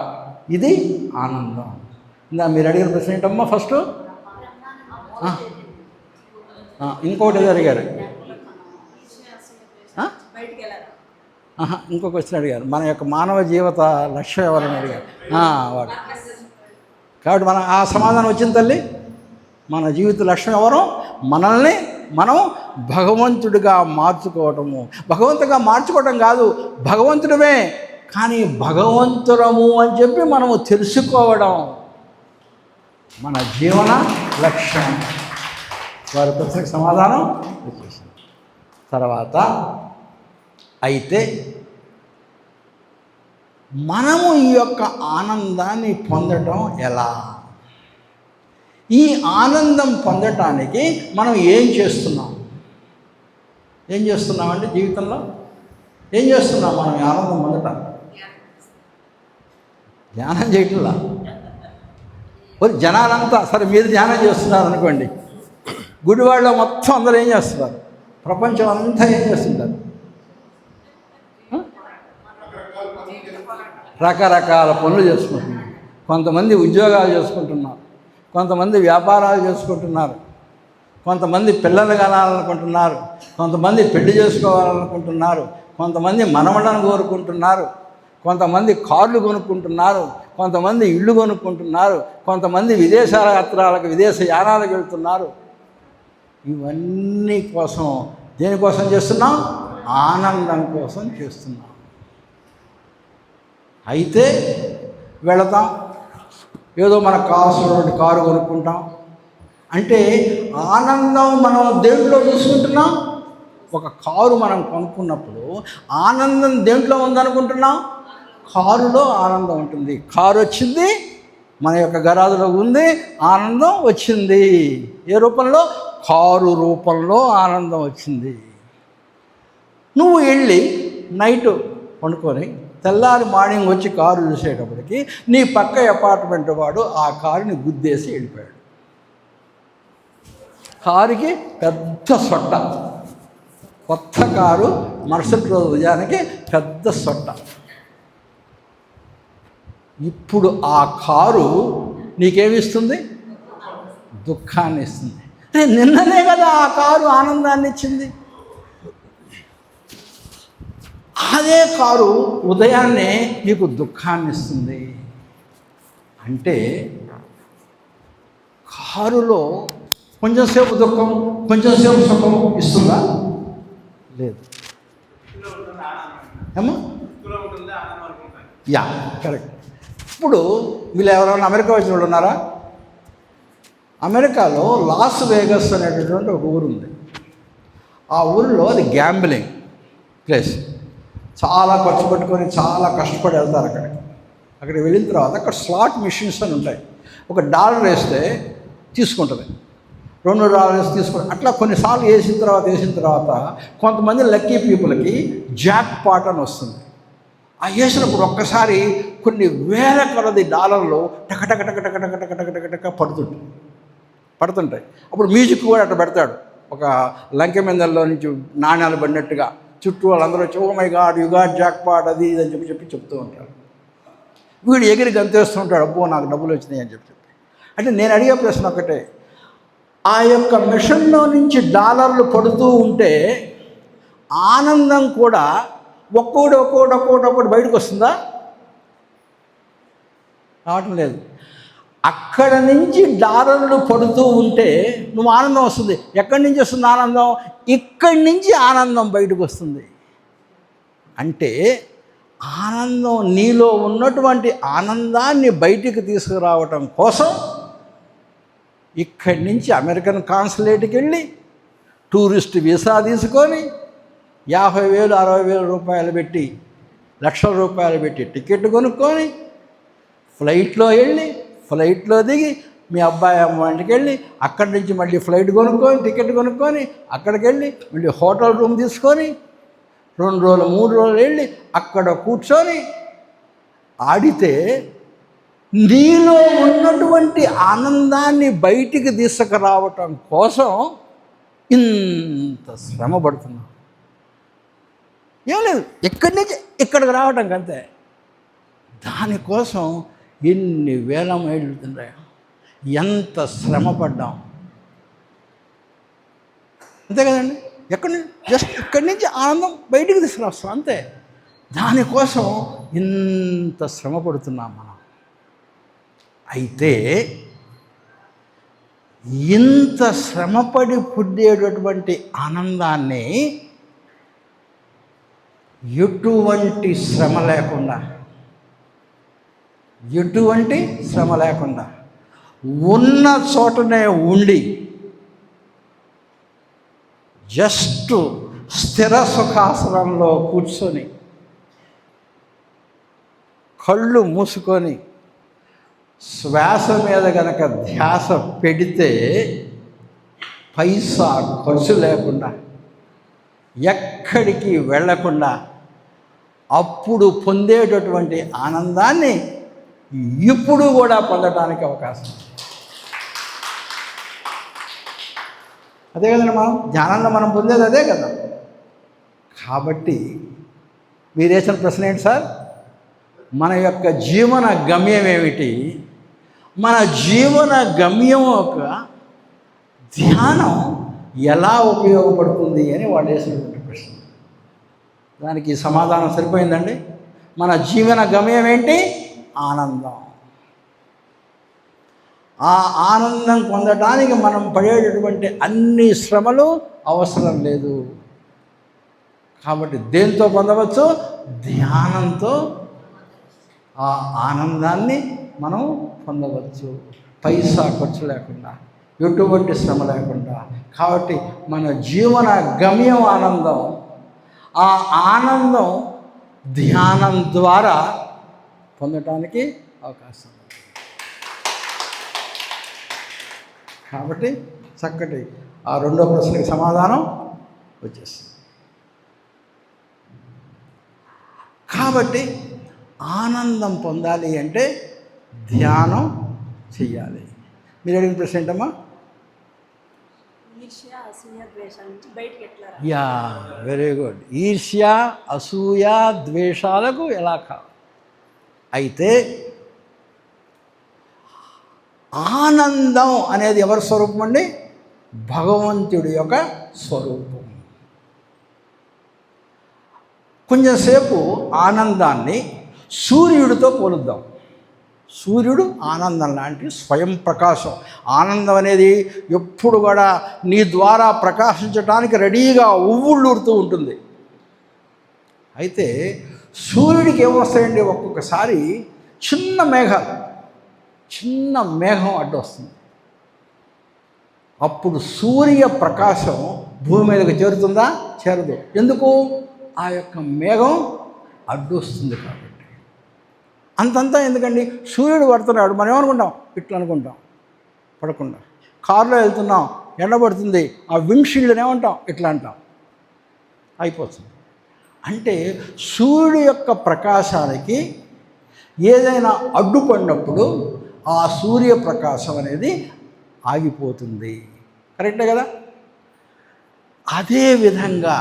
ఇది ఆనందం. ఇందా మీరు అడిగిన ప్రశ్న ఏంటమ్మా? ఫస్ట్ ఇంకొకటి ఏదో అడిగారు, ఇంకొక క్వశ్చన్ అడిగారు. మన యొక్క మానవ జీవిత లక్ష్యం ఎవరని అడిగారు. వాడు. కాబట్టి మనం ఆ సమాధానం వచ్చింది తల్లి. మన జీవిత లక్ష్యం ఎవరు? మనల్ని మనం భగవంతుడిగా మార్చుకోవటము. భగవంతుడిగా మార్చుకోవటం కాదు, భగవంతుడమే, కానీ భగవంతుడము అని చెప్పి మనము తెలుసుకోవడం మన జీవన లక్ష్యం. వారి ప్రశ్నకు సమాధానం వచ్చేసింది. తర్వాత అయితే మనము ఈ యొక్క ఆనందాన్ని పొందడం ఎలా? ఈ ఆనందం పొందటానికి మనం ఏం చేస్తున్నాం? అంటే జీవితంలో ఏం చేస్తున్నాం మనం ఈ ఆనందం పొందటానికి? ధ్యానం చేయటంలా. జనాలంతా సరే మీరు ధ్యానం చేస్తున్నారు అనుకోండి, గుడివాడలో మొత్తం అందరూ ఏం చేస్తున్నారు? ప్రపంచం అంతా ఏం చేస్తుంటారు? రకరకాల పనులు చేసుకుంటున్నారు. కొంతమంది ఉద్యోగాలు చేసుకుంటున్నారు, కొంతమంది వ్యాపారాలు చేసుకుంటున్నారు, కొంతమంది పిల్లలు కనాలనుకుంటున్నారు, కొంతమంది పెళ్లి చేసుకోవాలనుకుంటున్నారు, కొంతమంది మనవళ్ళను కోరుకుంటున్నారు, కొంతమంది కార్లు కొనుక్కుంటున్నారు, కొంతమంది ఇళ్ళు కొనుక్కుంటున్నారు, కొంతమంది విదేశాల యాత్రలకు విదేశ యానాలకు వెళ్తున్నారు. ఇవన్నీ కోసం దేనికోసం చేస్తున్నాం? ఆనందం కోసం చేస్తున్నాం. అయితే వెళతాం, ఏదో మనకు కావాల్సినటువంటి కారు కొనుక్కుంటాం. అంటే ఆనందం మనం దేంట్లో చూసుకుంటున్నాం? ఒక కారు మనం కొనుక్కున్నప్పుడు ఆనందం దేంట్లో ఉందనుకుంటున్నాం? కారులో ఆనందం ఉంటుంది. కారు వచ్చింది, మన యొక్క గరాజులో ఉంది, ఆనందం వచ్చింది. ఏ రూపంలో? కారు రూపంలో ఆనందం వచ్చింది. నువ్వు వెళ్ళి నైటు పండుకొని తెల్లారి మార్నింగ్ వచ్చి కారు చూసేటప్పటికి నీ పక్క అపార్ట్మెంట్ వాడు ఆ కారుని గుద్దేసి వెళ్ళిపోయాడు. కారుకి పెద్ద సొట్ట, కొత్త కారు మరుసటి రోజు ఉదయానికి పెద్ద సొట్ట. ఇప్పుడు ఆ కారు నీకేమిస్తుంది? దుఃఖాన్ని ఇస్తుంది. నిన్ననే కదా ఆ కారు ఆనందాన్ని ఇచ్చింది. అదే కారు ఉదయాన్నే నీకు దుఃఖాన్ని ఇస్తుంది. అంటే కారులో కొంచెంసేపు దుఃఖం, కొంచెంసేపు సుఖం ఇస్తుందా? లేదు. ఏమో యా, కరెక్ట్. ఇప్పుడు వీళ్ళు ఎవరైనా అమెరికా వచ్చిన వాళ్ళు ఉన్నారా? అమెరికాలో లాస్ వేగస్ అనేటటువంటి ఒక ఊరు ఉంది. ఆ ఊరిలో అది గ్యాంబ్లింగ్ ప్లేస్. చాలా ఖర్చు పెట్టుకొని చాలా కష్టపడి వెళ్తారు అక్కడికి వెళ్ళిన తర్వాత అక్కడ స్లాట్ మిషన్స్ అని ఉంటాయి. $1 వేస్తే తీసుకుంటుంది, $2 వేసి తీసుకుంటుంది. అట్లా కొన్నిసార్లు వేసిన తర్వాత కొంతమంది లక్కీ పీపుల్కి జాక్ పాట్ అని వస్తుంది. ఆ వేసినప్పుడు ఒక్కసారి కొన్ని వేల కొలది డాలర్లు టక పడుతుంటాయి. అప్పుడు మ్యూజిక్ కూడా అట్లా పెడతాడు, ఒక లంకె మందల్లో నుంచి నాణ్యాలు పడినట్టుగా. చుట్టూ వాళ్ళందరూ వచ్చి, oh my God you got jackpot, అది ఇది అని చెప్పి చెప్తూ ఉంటారు. వీడు ఎగిరి గంతేస్తూ ఉంటాడు, అబ్బో నాకు డబ్బులు వచ్చినాయి అని చెప్పి. అంటే నేను అడిగే ప్రశ్న ఒకటే, ఆ యొక్క మిషన్లో నుంచి డాలర్లు పడుతూ ఉంటే ఆనందం కూడా ఒక్కోటి బయటకు వస్తుందా? రావటం లేదు. అక్కడ నుంచి డాలర్లు పడుతూ ఉంటే నువ్వు ఆనందం వస్తుంది. ఎక్కడి నుంచి వస్తుంది ఆనందం? ఇక్కడి నుంచి ఆనందం బయటకు వస్తుంది. అంటే ఆనందం, నీలో ఉన్నటువంటి ఆనందాన్ని బయటికి తీసుకురావటం కోసం ఇక్కడి నుంచి అమెరికన్ కాన్సులేట్కి వెళ్ళి టూరిస్ట్ వీసా తీసుకొని 50,000 60,000 రూపాయలు పెట్టి, లక్షల రూపాయలు పెట్టి టికెట్ కొనుక్కొని ఫ్లైట్లో వెళ్ళి, ఫ్లైట్లో దిగి మీ అబ్బాయి అమ్మ ఇంటికి వెళ్ళి, అక్కడి నుంచి మళ్ళీ ఫ్లైట్ కొనుక్కొని టికెట్ కొనుక్కొని అక్కడికి వెళ్ళి మళ్ళీ హోటల్ రూమ్ తీసుకొని 2 రోజులు 3 రోజులు వెళ్ళి అక్కడ కూర్చొని ఆడితే నీలో ఉన్నటువంటి ఆనందాన్ని బయటికి తీసుకురావటం కోసం ఇంత శ్రమ పడుతున్నావు. ఏం లేదు, ఎక్కడి నుంచి ఇక్కడికి రావటం అంతే. దానికోసం ఎన్ని వేల మైళ్ళు తిన్నాయా, ఎంత శ్రమ పడ్డాం. అంతే కదండి. జస్ట్ ఇక్కడి నుంచి ఆనందం బయటికి తీసుకురాస్తాం అంతే. దానికోసం ఇంత శ్రమ పడుతున్నాం మనం. అయితే ఇంత శ్రమపడి పుట్టేటటువంటి ఆనందాన్ని ఎటువంటి శ్రమ లేకుండా ఉన్న చోటనే ఉండి జస్ట్ స్థిర సుఖాసనంలో కూర్చొని కళ్ళు మూసుకొని శ్వాస మీద గనక ధ్యాస పెడితే పైసా ఖర్చు లేకుండా, ఎక్కడికి వెళ్ళకుండా అప్పుడు పొందేటటువంటి ఆనందాన్ని ఇప్పుడు కూడా పొందడానికి అవకాశం. అదే కదండి, మనం ధ్యానంలో మనం పొందేది అదే కదా. కాబట్టి మీరు వేసిన ప్రశ్న ఏంటి సార్? మన యొక్క జీవన గమ్యం ఏమిటి? మన జీవన గమ్యం యొక్క ధ్యానం ఎలా ఉపయోగపడుతుంది అని వాళ్ళు వేసినటువంటి ప్రశ్న. దానికి సమాధానం సరిపోయిందండి. మన జీవన గమ్యం ఏంటి? ఆనందం. ఆ ఆనందం పొందడానికి మనం పడేటటువంటి అన్ని శ్రమలు అవసరం లేదు. కాబట్టి దేంతో పొందవచ్చు? ధ్యానంతో ఆ ఆనందాన్ని మనం పొందవచ్చు, పైసా ఖర్చు లేకుండా, ఎటువంటి శ్రమ లేకుండా. కాబట్టి మన జీవన గమ్యం ఆనందం. ఆ ఆనందం ధ్యానం ద్వారా పొందటానికి అవకాశం ఉంది. కాబట్టి చక్కటి ఆ రెండో ప్రశ్నకి సమాధానం వచ్చేస్తుంది. కాబట్టి ఆనందం పొందాలి అంటే ధ్యానం చెయ్యాలి. మీరు అడిగిన ప్రశ్న ఏంటమ్మా? Yeah, very good. ఈర్ష్య, అసూయ, ద్వేషాలకు ఎలా కావాలి? అయితే ఆనందం అనేది ఎవరి స్వరూపం అండి? భగవంతుడి యొక్క స్వరూపం. కొంచెంసేపు ఆనందాన్ని సూర్యుడితో పోలుద్దాం. సూర్యుడు ఆనందం లాంటి స్వయం ప్రకాశం. ఆనందం అనేది ఎప్పుడు కూడా నీ ద్వారా ప్రకాశించడానికి రెడీగా ఉవ్వుళ్ళూరుతూ ఉంటుంది. అయితే సూర్యుడికి ఏమొస్తాయండి? ఒక్కొక్కసారి చిన్న మేఘం అడ్డొస్తుంది. అప్పుడు సూర్య ప్రకాశం భూమి మీదకి చేరుతుందా? చేరదు. ఎందుకు? ఆ యొక్క మేఘం అడ్డొస్తుంది కాబట్టి. అంతంతా ఎందుకండి? సూర్యుడు పడుతున్నాడు, మనం ఏమనుకుంటాం? ఇట్లా అనుకుంటాం. పడకుండా కారులో వెళ్తున్నాం, ఎండబడుతుంది, ఆ విండ్షీల్డ్ని ఏమంటాం? ఇట్లా అంటాం, అయిపోతుంది. అంటే సూర్యుడు యొక్క ప్రకాశానికి ఏదైనా అడ్డుపడినప్పుడు ఆ సూర్యప్రకాశం అనేది ఆగిపోతుంది. కరెక్టే కదా? అదేవిధంగా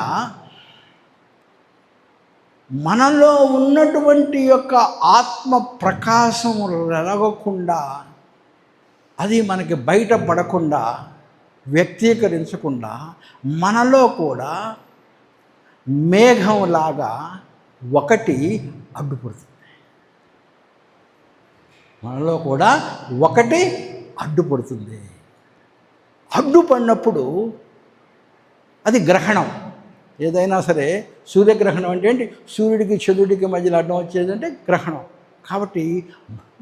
మనలో ఉన్నటువంటి యొక్క ఆత్మ ప్రకాశం వెలగకుండా, అది మనకి బయటపడకుండా, వ్యక్తీకరించకుండా మనలో కూడా మేఘంలాగా ఒకటి అడ్డుపడుతుంది. మనలో కూడా ఒకటి అడ్డుపడుతుంది. అడ్డుపడినప్పుడు అది గ్రహణం. ఏదైనా సరే సూర్యగ్రహణం అంటే ఏంటి? సూర్యుడికి చంద్రుడికి మధ్యలో అడ్డం వచ్చేదంటే గ్రహణం. కాబట్టి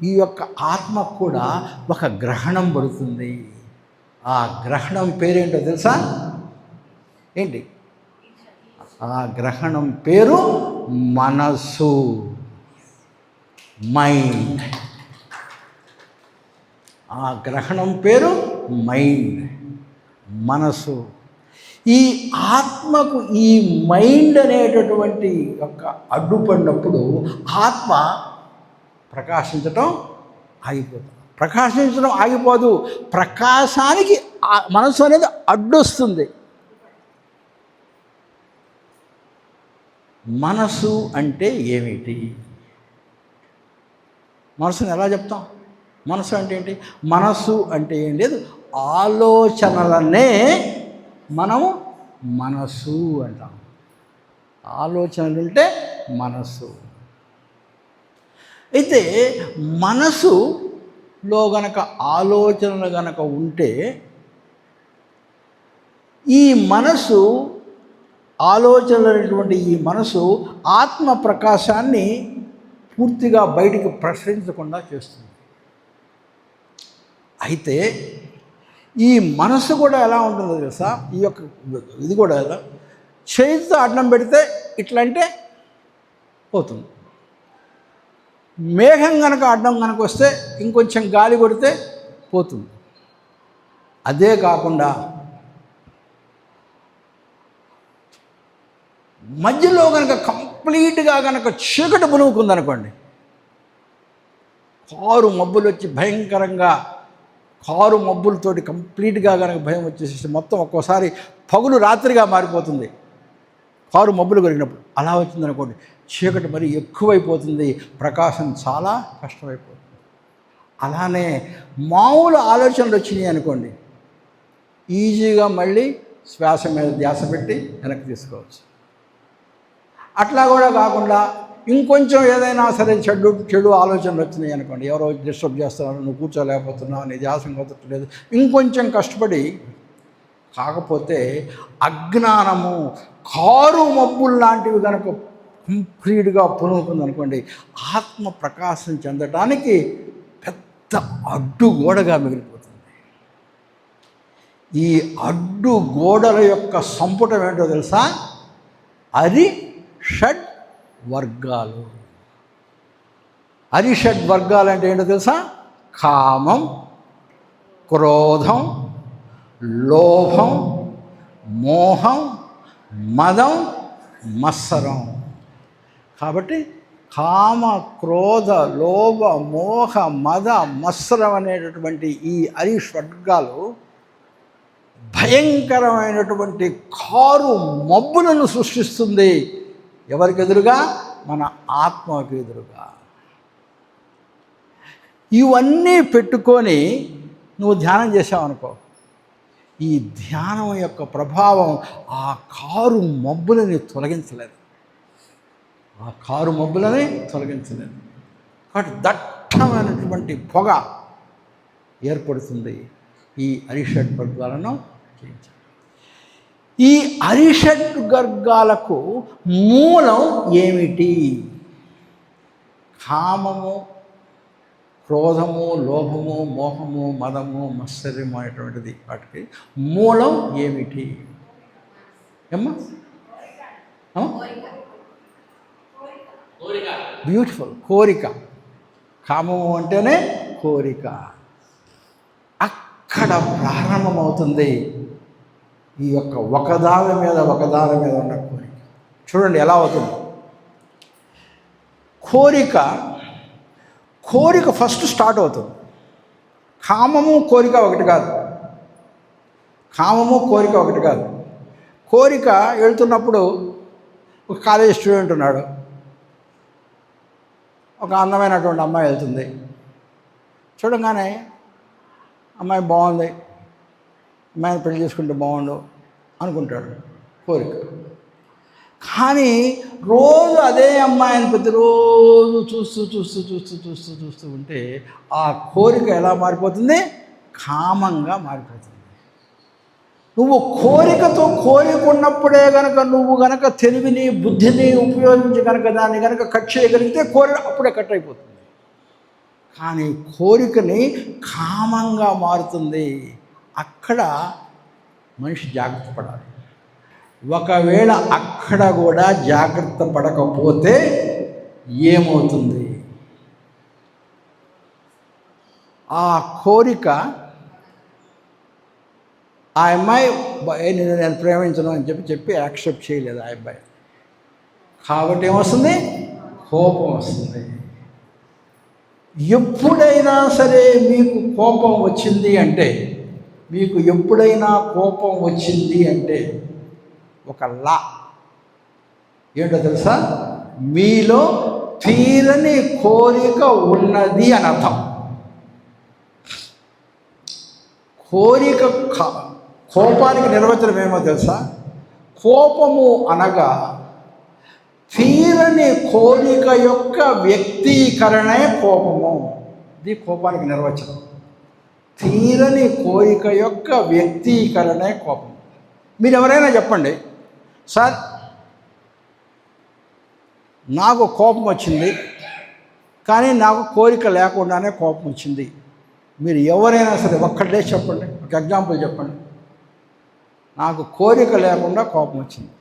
ఈ యొక్క ఆత్మకు కూడా ఒక గ్రహణం పడుతుంది. ఆ గ్రహణం పేరేంటో తెలుసా? ఏంటి? ఆ గ్రహణం పేరు మనస్సు, మైండ్. ఆ గ్రహణం పేరు మైండ్, మనసు. ఈ ఆత్మకు ఈ మైండ్ అనేటటువంటి యొక్క అడ్డుపడినప్పుడు ఆత్మ ప్రకాశించటం ఆగిపోతుంది. ప్రకాశించడం ఆగిపోదు, ప్రకాశానికి మనసు అనేది అడ్డొస్తుంది. మనసు అంటే ఏమిటి? మనసుని ఎలా చెప్తాం? మనసు అంటే ఏంటి? మనసు అంటే ఏం లేదు, ఆలోచనలనే మనము మనసు అంటాం. ఆలోచనలు ఉంటే మనసు. అయితే మనసులో గనక ఆలోచనలు గనక ఉంటే, ఈ మనసు ఆలోచనలు అనేటువంటి ఈ మనసు ఆత్మ ప్రకాశాన్ని పూర్తిగా బయటికి ప్రసరించకుండా చేస్తుంది. అయితే ఈ మనసు కూడా ఎలా ఉంటుందో తెలుసా? ఈ యొక్క ఇది కూడా ఎలా, చేతితో అడ్డం పెడితే ఇట్లా అంటే పోతుంది. మేఘం కనుక అడ్డం కనుక వస్తే ఇంకొంచెం గాలి కొడితే పోతుంది. అదే కాకుండా మధ్యలో కనుక కంప్లీట్గా కనుక చీకటి పులుముకుందనుకోండి, కారు మబ్బులు వచ్చి భయంకరంగా, కారు మబ్బులతోటి కంప్లీట్గా కనుక భయం వచ్చేసి మొత్తం ఒక్కోసారి పగులు రాత్రిగా మారిపోతుంది కారు మబ్బులు కలిగినప్పుడు. అలా వచ్చిందనుకోండి, చీకటి మరి ఎక్కువైపోతుంది, ప్రకాశం చాలా కష్టమైపోతుంది. అలానే మామూలు ఆలోచనలు వచ్చినాయి అనుకోండి, ఈజీగా మళ్ళీ శ్వాస మీద ధ్యాస పెట్టి వెనక్కి తీసుకోవచ్చు. అట్లా కూడా కాకుండా ఇంకొంచెం ఏదైనా సరే చెడు ఆలోచనలు వచ్చినాయి అనుకోండి, ఎవరో డిస్టర్బ్ చేస్తున్నారు, నువ్వు కూర్చోలేకపోతున్నావు, నీ ధ్యాసం కుదరట్లేదు, ఇంకొంచెం కష్టపడి, కాకపోతే అజ్ఞానము కారు మబ్బులు లాంటివి కనుక కంప్లీట్గా పులుముకుంది అనుకోండి, ఆత్మ ప్రకాశం చెందడానికి పెద్ద అడ్డుగోడగా మిగిలిపోతుంది. ఈ అడ్డు గోడల యొక్క సంపుటం ఏంటో తెలుసా? అరిషడ్ వర్గాలు. అరిషడ్ వర్గాలు అంటే ఏంటో తెలుసా? కామం, క్రోధం, లోభం, మోహం, మదం, మత్సరం. కాబట్టి కామ, క్రోధ, లోభ, మోహ, మద, మత్సరం అనేటటువంటి ఈ అరిషడ్వర్గాలు భయంకరమైనటువంటి కారు మబ్బులను సృష్టిస్తుంది. ఎవరికి ఎదురుగా? మన ఆత్మకు ఎదురుగా. ఇవన్నీ పెట్టుకొని నువ్వు ధ్యానం చేసావనుకో, ఈ ధ్యానం యొక్క ప్రభావం ఆ కారు మబ్బులని తొలగించలేదు. కాబట్టి దట్టమైనటువంటి పొగ ఏర్పడుతుంది ఈ అరిషడ్ వర్గాలను జయించాలి. ఈ అరిషడ్ వర్గాలకు మూలం ఏమిటి? కామము, క్రోధము, లోభము, మోహము, మదము, మత్సర్యము అనేటువంటిది. వాటికి మూలం ఏమిటి? ఏమ్మా? బ్యూటిఫుల్. కోరిక. కామము అంటేనే కోరిక. అక్కడ ప్రారంభమవుతుంది ఈ యొక్క ఒకదాని మీద ఉన్న కోరిక. చూడండి ఎలా అవుతుంది. కోరిక ఫస్ట్ స్టార్ట్ అవుతుంది. కామము కోరిక ఒకటి కాదు. కోరిక వెళ్తున్నప్పుడు ఒక కాలేజ్ స్టూడెంట్ ఉన్నాడు, ఒక అందమైనటువంటి అమ్మాయి వెళ్తుంది. చూడంగానే అమ్మాయి బాగుంది, అమ్మాయిని పెళ్లి చేసుకుంటే బాగుండు అనుకుంటాడు, కోరిక. కానీ రోజు అదే అమ్మాయిని ప్రతిరోజు చూస్తూ ఉంటే ఆ కోరిక ఎలా మారిపోతుంది? కామంగా మారిపోతుంది. నువ్వు కోరికున్నప్పుడే కనుక నువ్వు కనుక తెలివిని, బుద్ధిని ఉపయోగించి కనుక దాన్ని కనుక కట్ చేయగలిగితే కోరిక అప్పుడే కట్ అయిపోతుంది. కానీ కోరికని కామంగా మారుతుంది. అక్కడ మనిషి జాగ్రత్త పడాలి. ఒకవేళ అక్కడ కూడా జాగ్రత్త పడకపోతే ఏమవుతుంది? ఆ కోరిక, ఆ అమ్మాయి నేను ప్రేమించను అని చెప్పి యాక్సెప్ట్ చేయలేదు ఆ అబ్బాయి. కాబట్టి ఏమొస్తుంది? కోపం వస్తుంది. ఎప్పుడైనా సరే మీకు కోపం వచ్చింది అంటే ఒక లా ఏంటో తెలుసా? మీలో తీరని కోరిక ఉన్నది అని అర్థం. కోపానికి నిర్వచనం ఏమో తెలుసా? కోపము అనగా తీరని కోరిక యొక్క వ్యక్తీకరణే కోపము. ఇది కోపానికి నిర్వచనం. తీరని కోరిక యొక్క వ్యక్తీకరణే కోపం. మీరు ఎవరైనా చెప్పండి, సార్ నాకు కోపం వచ్చింది, కానీ నాకు కోరిక లేకుండానే కోపం వచ్చింది. మీరు ఎవరైనా సరే ఒక్కటే చెప్పండి, ఒక ఎగ్జాంపుల్ చెప్పండి. నాకు కోరిక లేకుండా కోపం వచ్చింది.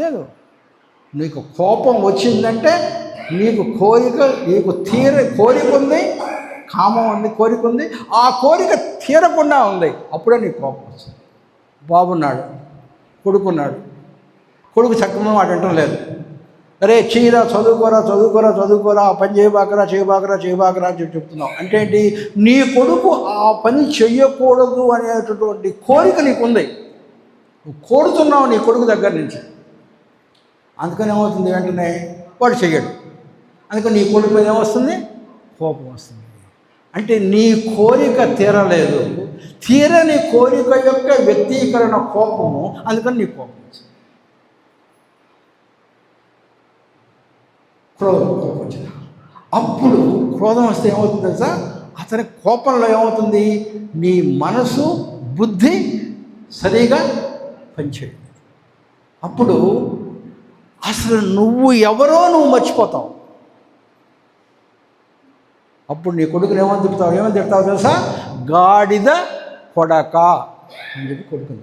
లేదు, నీకు కోపం వచ్చిందంటే నీకు కోరిక ఉంది, కామం ఉంది, కోరిక ఉంది. ఆ కోరిక తీరకుండా ఉంది, అప్పుడే నీకు కోపం వచ్చింది. బాబున్నాడు, కొడుకు చక్కగా మాట వింటం లేదు. అరే చీరా చదువుకోరా, పని చేయబాకరా అని చెప్తున్నావు. అంటే ఏంటి? నీ కొడుకు ఆ పని చెయ్యకూడదు అనేటటువంటి కోరిక నీకుంది. నువ్వు కోరుతున్నావు నీ కొడుకు దగ్గర నుంచి. అందుకని ఏమవుతుంది? వెంటనే వాడు చెయ్యడు. అందుకని నీ కొడుకు మీద ఏమొస్తుంది? కోపం వస్తుంది. అంటే నీ కోరిక తీరలేదు. తీరని కోరిక యొక్క వ్యక్తీకరణ కోపము. అందుకని నీ కోపం వచ్చింది. కోపం వచ్చింది. అప్పుడు క్రోధం వస్తే ఏమవుతుంది తెలుసా? అతని కోపంలో ఏమవుతుంది? నీ మనసు బుద్ధి సరిగా పనిచేయదు. అప్పుడు అసలు నువ్వు ఎవరో నువ్వు మర్చిపోతావు. అప్పుడు నీ కొడుకుని ఏమని తిడతావు తెలుసా? గాడిద కొడక అని చెప్పి కొడుకుని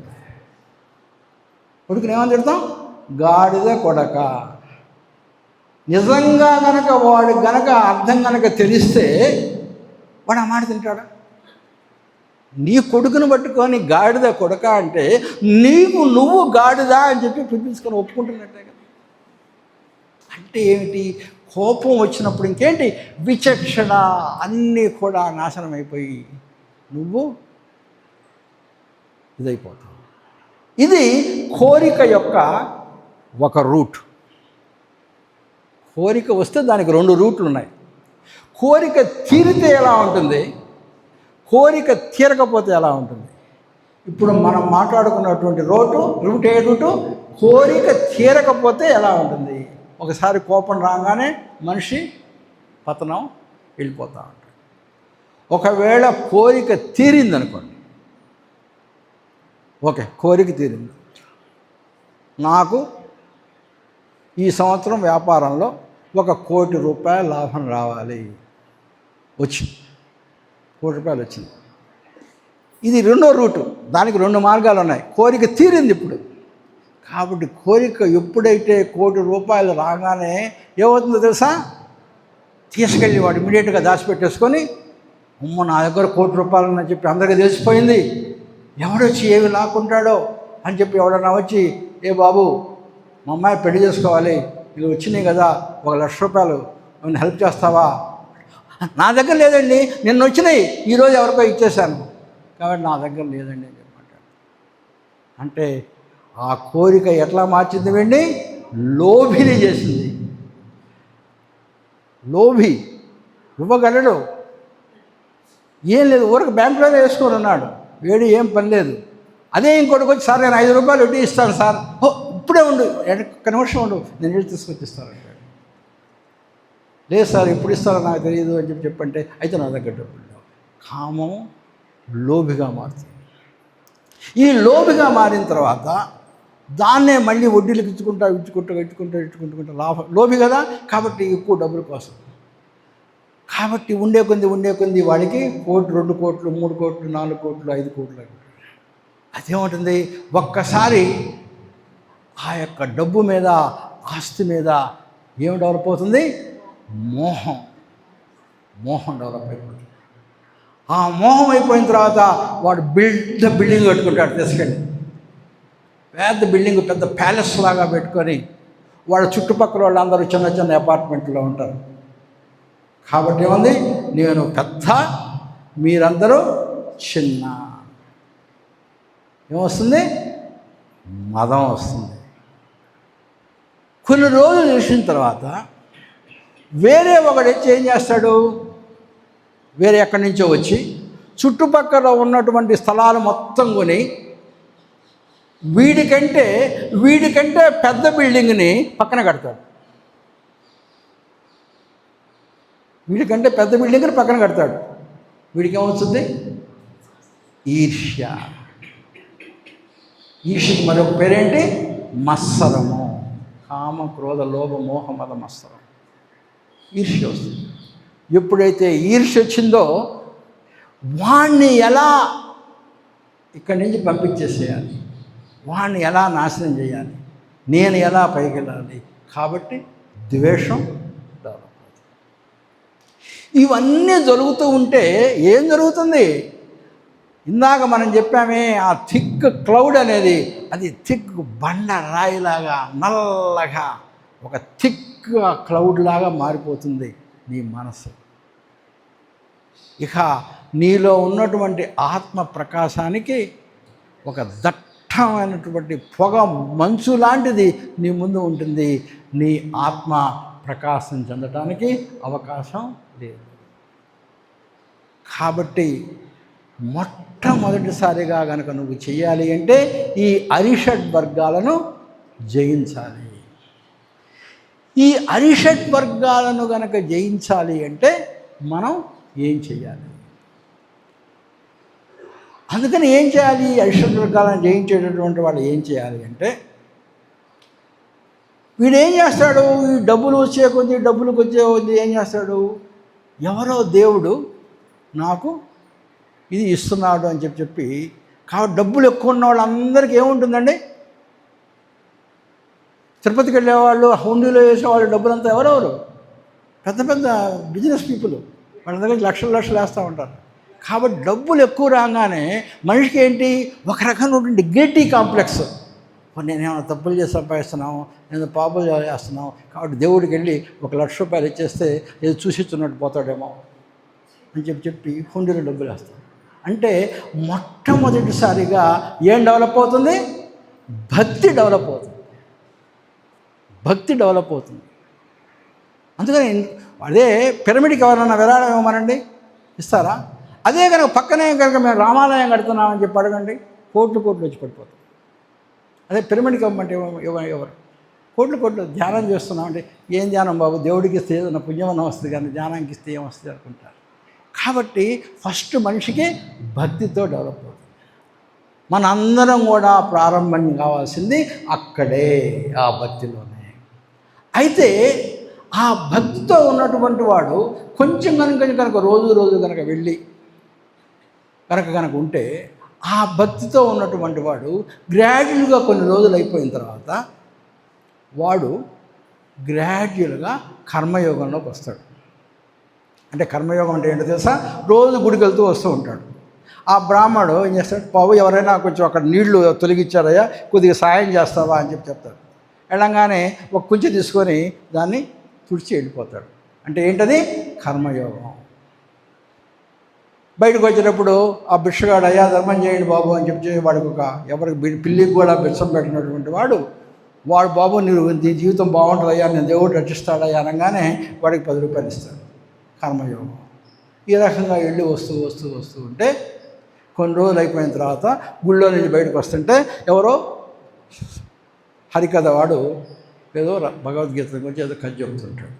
ఏమని తిడతాం? గాడిద కొడక. నిజంగా గనక వాడు గనక అర్థం గనక తెలిస్తే వాడు ఆ మాట తింటాడా? నీ కొడుకును పట్టుకొని గాడిద కొడక అంటే నువ్వు గాడిద అని చెప్పి పిలిపించుకొని ఒప్పుకుంటున్నట్టే కదా. అంటే ఏమిటి? కోపం వచ్చినప్పుడు ఇంకేంటి? విచక్షణ అన్నీ కూడా నాశనం అయిపోయి నువ్వు ఇదైపోతావు. ఇది కోరిక యొక్క ఒక రూట్. కోరిక వస్తే దానికి 2 రూట్లు ఉన్నాయి. కోరిక తీరితే ఎలా ఉంటుంది, కోరిక తీరకపోతే ఎలా ఉంటుంది. ఇప్పుడు మనం మాట్లాడుకున్నటువంటి రూట్ ఏ రూటు? కోరిక తీరకపోతే ఎలా ఉంటుంది. ఒకసారి కోపం రాగానే మనిషి పతనం వెళ్ళిపోతూ ఉంటాడు. ఒకవేళ కోరిక తీరిందనుకోండి, ఓకే కోరిక తీరింది, నాకు ఈ సంవత్సరం వ్యాపారంలో 1 కోటి రూపాయల లాభం రావాలి, వచ్చింది, 1 కోటి రూపాయలు వచ్చింది. ఇది 2వ రూటు. దానికి 2 మార్గాలు ఉన్నాయి. కోరిక తీరింది ఇప్పుడు. కాబట్టి కోరిక ఎప్పుడైతే 1 కోటి రూపాయలు రాగానే ఏమవుతుందో తెలుసా? తీసుకెళ్ళి వాడు ఇమీడియట్గా దాచిపెట్టేసుకొని, అమ్మో నా దగ్గర 1 కోటి రూపాయలు అని చెప్పి అందరికీ తెలిసిపోయింది, ఎవడొచ్చి ఏమి లాక్కుంటాడో అని చెప్పి ఎవడన్నా వచ్చి, ఏ బాబు మా అమ్మాయి పెళ్లి చేసుకోవాలి, ఇవి వచ్చినాయి కదా, 1,00,000 రూపాయలు ఏమైనా హెల్ప్ చేస్తావా? నా దగ్గర లేదండి, నిన్న వచ్చినాయి, ఈరోజు ఎవరికో ఇచ్చేశాను, కాబట్టి నా దగ్గర లేదండి అని చెప్పమంటాడు. అంటే ఆ కోరిక ఎట్లా మార్చింది వీడిని? లోభిని చేసింది. లోభి ఇవ్వగలడు, ఏం లేదు, ఊరికి బ్యాంకులోనే వేసుకొని ఉన్నాడు, వేడి ఏం పని లేదు. అదే ఇంకోటికి వచ్చి, సార్ నేను 5 రూపాయలు వడ్డీ ఇస్తాను సార్, ఇప్పుడే ఉండు, 1 నిమిషం ఉండు, నేను వెళ్ళి తీసుకొచ్చి ఇస్తానంటాడు. లేదు సార్ ఎప్పుడు ఇస్తారో నాకు తెలియదు అని చెప్పంటే, అయితే నా దగ్గర డబ్బులు. కామం లోభిగా మారుతుంది. ఈ లోభిగా మారిన తర్వాత దాన్నే మళ్ళీ వడ్డీలకు ఇచ్చుకుంటా లాభం. లోభి కదా, కాబట్టి ఎక్కువ డబ్బుల కోసం. కాబట్టి ఉండే కొంది వాడికి 1 కోటి, 2 కోట్లు, 3 కోట్లు, 4 కోట్లు, 5 కోట్లు. అదేముంటుంది? ఒక్కసారి ఆ యొక్క డబ్బు మీద, ఆస్తి మీద ఏం డెవలప్ అవుతుంది? మోహం డెవలప్ అయిపోతుంది. ఆ మోహం అయిపోయిన తర్వాత వాడు బిల్డింగ్ కట్టుకుంటాడు, తీసుకెళ్ళి పెద్ద బిల్డింగ్, పెద్ద ప్యాలెస్ లాగా పెట్టుకొని వాళ్ళ చుట్టుపక్కల వాళ్ళందరూ చిన్న అపార్ట్మెంట్లో ఉంటారు. కాబట్టి ఏముంది? నేను పెద్ద, మీరందరూ చిన్న. ఏమొస్తుంది? మదం వస్తుంది. కొన్ని రోజులు చూసిన తర్వాత వేరే ఒకడు ఏం చేస్తాడు? వేరే ఎక్కడి నుంచో వచ్చి చుట్టుపక్కల ఉన్నటువంటి స్థలాలు మొత్తం కొని వీడికంటే పెద్ద బిల్డింగ్ని పక్కన కడతాడు. వీడికంటే పెద్ద బిల్డింగ్ని పక్కన కడతాడు. వీడికి ఏమవుతుంది? ఈర్ష్య. ఈర్ష్యకి మరొక పేరేంటి? మత్సరము. కామ, క్రోధ, లోభ, మోహ, మద, మత్సరం. ఈర్ష్య వస్తుంది. ఎప్పుడైతే ఈర్ష్య వచ్చిందో వాణ్ణి ఎలా ఇక్కడి నుంచి పంపించేసేయాలి, వాణ్ణి ఎలా నాశనం చేయాలి, నేను ఎలా పైకి వెళ్ళాలి. కాబట్టి ద్వేషం డెవలప్ అవుతుంది. ఇవన్నీ జరుగుతూ ఉంటే ఏం జరుగుతుంది? ఇందాక మనం చెప్పామే, ఆ థిక్ క్లౌడ్ అనేది, అది థిక్ బండ రాయిలాగా నల్లగా ఒక థిక్ క్లౌడ్ లాగా మారిపోతుంది నీ మనసు. ఇక నీలో ఉన్నటువంటి ఆత్మ ప్రకాశానికి ఒక దట్టమైనటువంటి పొగ మంచు లాంటిది నీ ముందు ఉంటుంది. నీ ఆత్మ ప్రకాశం చెందడానికి అవకాశం లేదు. కాబట్టి మొట్టమొదటిసారిగా కనుక నువ్వు చేయాలి అంటే ఈ అరిషడ్ వర్గాలను జయించాలి. ఈ అరిషడ్ వర్గాలను గనక జయించాలి అంటే మనం ఏం చేయాలి? అందుకని ఏం చేయాలి? అరిషడ్ వర్గాలను జయించేటటువంటి వాళ్ళు ఏం చేయాలి అంటే, వీడు ఏం చేస్తాడు? ఈ డబ్బులు వచ్చే కొద్దీ ఏం చేస్తాడు? ఎవరో దేవుడు నాకు ఇది ఇస్తున్నాడు అని చెప్పి కాబట్టి డబ్బులు ఎక్కువ ఉన్న వాళ్ళందరికీ ఏముంటుందండి? తిరుపతికి వెళ్ళేవాళ్ళు, హుండీలో వేసేవాళ్ళు డబ్బులంతా ఎవరెవరు? పెద్ద పెద్ద బిజినెస్ పీపుల్. వాళ్ళ దగ్గర లక్షలు వేస్తూ ఉంటారు. కాబట్టి డబ్బులు ఎక్కువ రాగానే మనిషికి ఏంటి, ఒక రకమైనటువంటి గిల్టీ కాంప్లెక్స్. నేనేమైనా తప్పులు చేసి సంపాదిస్తున్నాము, నేను పాపలు చేస్తున్నాము, కాబట్టి దేవుడికి వెళ్ళి ₹1,00,000 ఇచ్చేస్తే ఏదో చూసిస్తున్నట్టు పోతాడేమో అని చెప్పి హుండీలో డబ్బులు వేస్తాం. అంటే మొట్టమొదటిసారిగా ఏం డెవలప్ అవుతుంది? భక్తి డెవలప్ అవుతుంది. అందుకని అదే పిరమిడ్కి ఎవరైనా విరాళం ఇవ్వమనండి, ఇస్తారా? అదే కనుక పక్కనే కనుక మేము రామాలయం కడుతున్నామని చెప్పి అడగండి, కోట్లు వచ్చి పడిపోతాం. అదే పిరమిడ్కి ఇవ్వమంటే ఎవరు? కోట్లు ధ్యానం చేస్తున్నామంటే ఏం ధ్యానం బాబు, దేవుడికి ఇస్తే ఏదైనా పుణ్యమన్నా వస్తుంది కానీ ధ్యానానికి ఇస్తే ఏం వస్తుంది అనుకుంటారు. కాబట్టి ఫస్ట్ మనిషికి భక్తితో డెవలప్ అవుతుంది. మనందరం కూడా ప్రారంభం కావాల్సింది అక్కడే, ఆ భక్తిలోనే. అయితే ఆ భక్తితో ఉన్నటువంటి వాడు కొంచెం కనుక రోజు కనుక వెళ్ళి కనుక ఉంటే, ఆ భక్తితో ఉన్నటువంటి వాడు గ్రాడ్యువల్గా కొన్ని రోజులు అయిపోయిన తర్వాత వాడు గ్రాడ్యువల్గా కర్మయోగంలోకి వస్తాడు. అంటే కర్మయోగం అంటే ఏంటో తెలుసా? రోజు గుడికి వెళ్తూ వస్తూ ఉంటాడు. ఆ బ్రాహ్మణుడు ఏం చేస్తాడు? బాబు ఎవరైనా కొంచెం అక్కడ నీళ్లు తొలగించారయ్యా, కొద్దిగా సాయం చేస్తావా అని చెప్తాడు. వెళ్ళంగానే ఒక కుంచె తీసుకొని దాన్ని తుడిచి వెళ్ళిపోతాడు. అంటే ఏంటది? కర్మయోగం. బయటకు వచ్చేటప్పుడు ఆ బిక్షగాడు, అయ్యా ధర్మం చేయండి బాబు అని చెప్పి వాడికి ఎవరికి పిల్లికి కూడా బిచ్చం పెట్టినటువంటి వాడు బాబు నీ జీవితం బాగుంటుందయ్యా, నేను దేవుడు రక్షిస్తాడయ్యా అనగానే వాడికి ₹10 ఇస్తాడు. కర్మయోగం. ఈ రకంగా వెళ్ళి వస్తూ ఉంటే కొన్ని రోజులు అయిపోయిన తర్వాత గుళ్ళో నుంచి బయటకు వస్తుంటే ఎవరో హరికథ వాడు ఏదో భగవద్గీత గురించి ఏదో కథ చెబుతుంటాడు.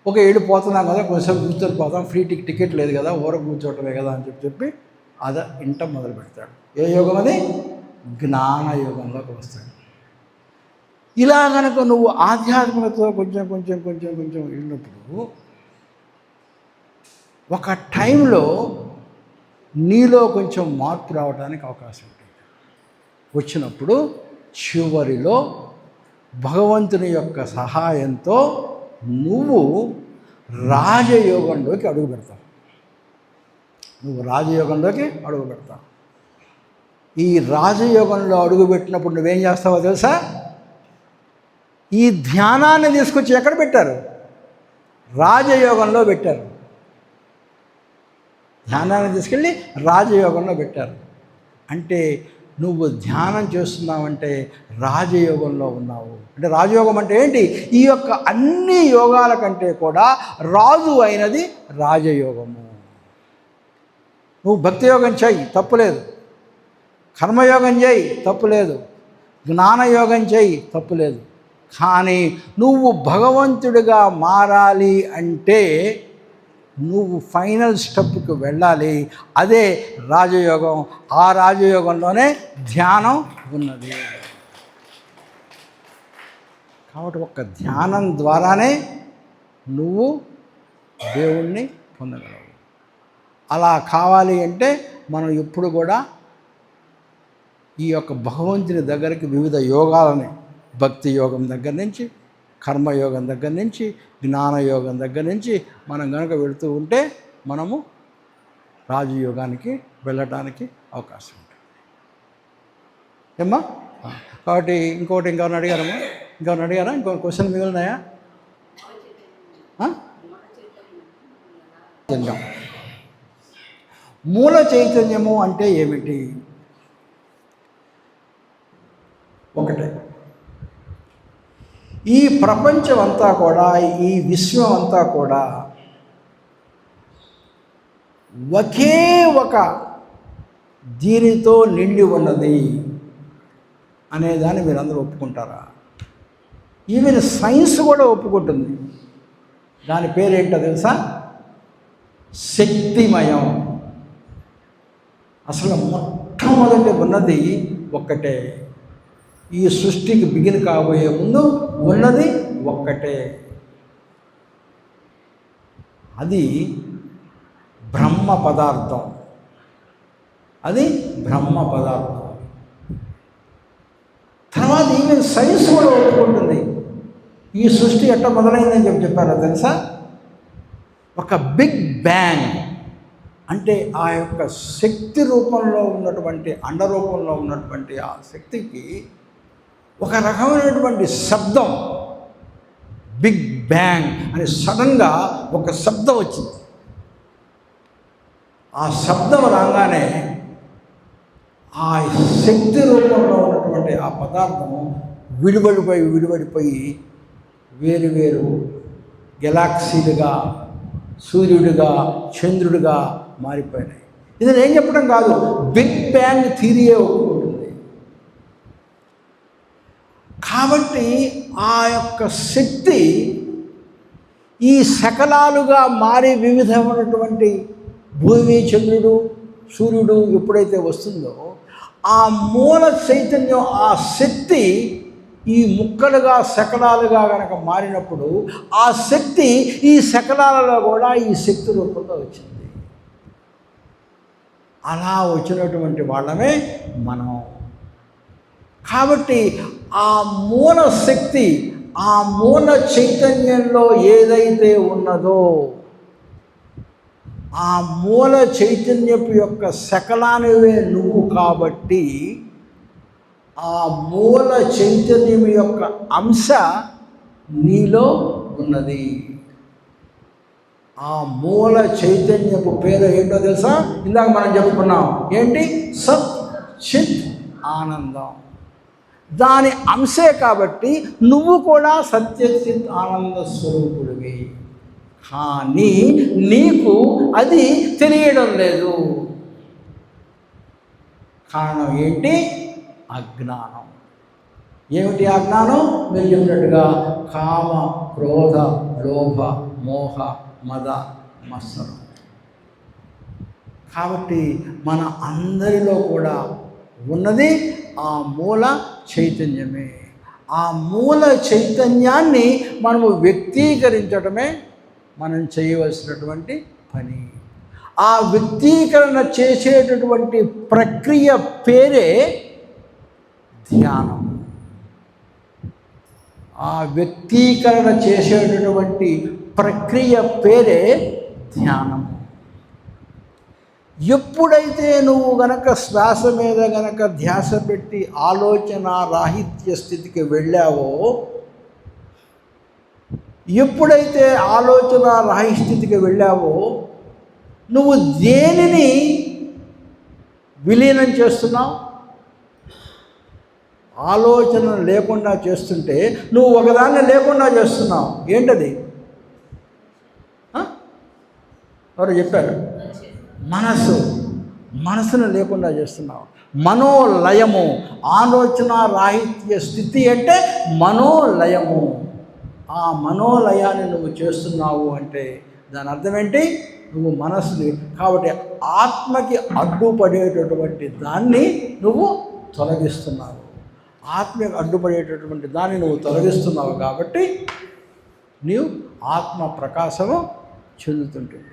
ఒక ఏడు పోతున్నాం కదా, కొంచెం కూర్చొని పోతాం, ఫ్రీ టికెట్ లేదు కదా, ఊరకు కూర్చోవటమే కదా అని చెప్పి అదే ఇంట మొదలు పెడతాడు. ఏ యోగం అది? జ్ఞాన యోగంలోకి వస్తాడు. ఇలా కనుక నువ్వు ఆధ్యాత్మికతతో కొంచెం వెళ్ళినప్పుడు ఒక టైంలో నీలో కొంచెం మార్పు రావడానికి అవకాశం ఉంటుంది. వచ్చినప్పుడు చివరిలో భగవంతుని యొక్క సహాయంతో నువ్వు రాజయోగంలోకి అడుగు పెడతావు. ఈ రాజయోగంలో అడుగుపెట్టినప్పుడు నువ్వేం చేస్తావో తెలుసా? ఈ ధ్యానాన్ని తీసుకొచ్చి ఎక్కడ పెట్టారు? రాజయోగంలో పెట్టారు. ధ్యానాన్ని తీసుకెళ్ళి రాజయోగంలో పెట్టారు. అంటే నువ్వు ధ్యానం చేస్తున్నావంటే రాజయోగంలో ఉన్నావు. అంటే రాజయోగం అంటే ఏంటి? ఈ యొక్క అన్ని యోగాల కంటే కూడా రాజు అయినది రాజయోగము. నువ్వు భక్తి యోగం చెయ్యి, తప్పులేదు. కర్మయోగం చెయ్యి, తప్పులేదు. జ్ఞానయోగం చెయ్యి, తప్పులేదు. కానీ నువ్వు భగవంతుడిగా మారాలి అంటే నువ్వు ఫైనల్ స్టెప్కి వెళ్ళాలి. అదే రాజయోగం. ఆ రాజయోగంలోనే ధ్యానం ఉన్నది. కాబట్టి ఒక్క ధ్యానం ద్వారానే నువ్వు దేవుణ్ణి పొందగలవు. అలా కావాలి అంటే మనం ఎప్పుడు కూడా ఈ యొక్క భగవంతుని దగ్గరికి వివిధ యోగాలని, భక్తి యోగం దగ్గర నుంచి, కర్మయోగం దగ్గర నుంచి, జ్ఞానయోగం దగ్గర నుంచి మనం కనుక వెళుతూ ఉంటే మనము రాజయోగానికి వెళ్ళటానికి అవకాశం ఉంటుంది. ఏమ్మా? కాబట్టి ఇంకెవరిని అడిగారమ్మా? ఇంకో క్వశ్చన్ మిగిలినాయా? మూల చైతన్యము అంటే ఏమిటి? ఒకటే, ఈ ప్రపంచం అంతా కూడా, ఈ విశ్వం అంతా కూడా ఒకే ఒక దీనితో నిండి ఉన్నది అనేదాన్ని మీరందరూ ఒప్పుకుంటారా? ఈవెన్ సైన్స్ కూడా ఒప్పుకుంటుంది. దాని పేరేంటో తెలుసా? శక్తిమయం. అసలు మొట్టమొదటి ఉన్నది ఒక్కటే. ఈ సృష్టికి బిగిన్ కాబోయే ముందు ఉన్నది ఒక్కటే. అది బ్రహ్మ పదార్థం. అది బ్రహ్మ పదార్థం. తర్వాత ఈవెన్ సైన్స్ కూడా ఒప్పుకుంటుంది. ఈ సృష్టి ఎట్లా మొదలైందని చెప్పారో తెలుసా? ఒక బిగ్ బ్యాంగ్ అంటే ఆ యొక్క శక్తి రూపంలో ఉన్నటువంటి అండరూపంలో ఉన్నటువంటి ఆ శక్తికి ఒక రకమైనటువంటి శబ్దం, బిగ్ బ్యాంగ్ అని సడన్గా ఒక శబ్దం వచ్చింది. ఆ శబ్దం రాగానే ఆ శక్తి రూపంలో ఉన్నటువంటి ఆ పదార్థము విడిపడిపోయి వేరు వేరు గెలాక్సీలుగా, సూర్యుడిగా, చంద్రుడిగా మారిపోయినాయి. ఇది నేను చెప్పడం కాదు, బిగ్ బ్యాంగ్ థియరీయే ఒప్పుకుంటుంది. కాబట్టి ఆ యొక్క శక్తి ఈ శకలాలుగా మారి వివిధమైనటువంటి భూమి, చంద్రుడు, సూర్యుడు ఎప్పుడైతే వస్తుందో ఆ మూల చైతన్యం, ఆ శక్తి ఈ ముక్కలుగా శకలాలుగా కనుక మారినప్పుడు ఆ శక్తి ఈ శకలాలలో కూడా ఈ శక్తి రూపంలో వచ్చింది. అలా వచ్చినటువంటి వాళ్ళమే మనం. కాబట్టి ఆ మూల శక్తి, ఆ మూల చైతన్యంలో ఏదైతే ఉన్నదో ఆ మూల చైతన్యపు యొక్క శకలానివే నువ్వు. కాబట్టి ఆ మూల చైతన్యం యొక్క అంశ నీలో ఉన్నది. ఆ మూల చైతన్యపు పేరు ఏంటో తెలుసా? ఇందాక మనం చెప్పుకున్నాం. ఏంటి? సత్ చిత్ ఆనందం. దాని అంశే కాబట్టి నువ్వు కూడా సత్యచిత్ ఆనంద స్వరూపుడివి. కానీ నీకు అది తెలియడం లేదు. కారణం ఏంటి? అజ్ఞానం. ఏమిటి అజ్ఞానం? మీరు చెప్పినట్టుగా కామ, క్రోధ, లోభ, మోహ, మద, మత్సరం. కాబట్టి మన అందరిలో కూడా ఉన్నది ఆ మూల చైతన్యమే. ఆ మూల చైతన్యాన్ని మనము వ్యక్తీకరించడమే మనం చేయవలసినటువంటి పని. ఆ వ్యక్తీకరణ చేసేటటువంటి ప్రక్రియ పేరే ధ్యానం. ఆ వ్యక్తీకరణ చేసేటటువంటి ప్రక్రియ పేరే ధ్యానం. ఎప్పుడైతే నువ్వు గనక శ్వాస మీద గనక ధ్యాస పెట్టి ఆలోచన రాహిత్య స్థితికి వెళ్ళావో, ఎప్పుడైతే ఆలోచన రాహిత్య స్థితికి వెళ్ళావో నువ్వు దేనిని విలీనం చేస్తున్నావు? ఆలోచన లేకుండా చేస్తుంటే నువ్వు ఒకదాన్ని లేకుండా చేస్తున్నావు. ఏంటది? ఎవరు చెప్పారు? మనసును లేకుండా చేస్తున్నావు. మనోలయము, ఆలోచన రాహిత్య స్థితి అంటే మనోలయము. ఆ మనోలయాన్ని నువ్వు చేస్తున్నావు అంటే దాని అర్థం ఏంటి? నువ్వు మనసుని, కాబట్టి ఆత్మకి అడ్డుపడేటటువంటి దాన్ని నువ్వు తొలగిస్తున్నావు. ఆత్మకి అడ్డుపడేటటువంటి దాన్ని నువ్వు తొలగిస్తున్నావు కాబట్టి నీవు ఆత్మ ప్రకాశము చెందుతుంటుంది.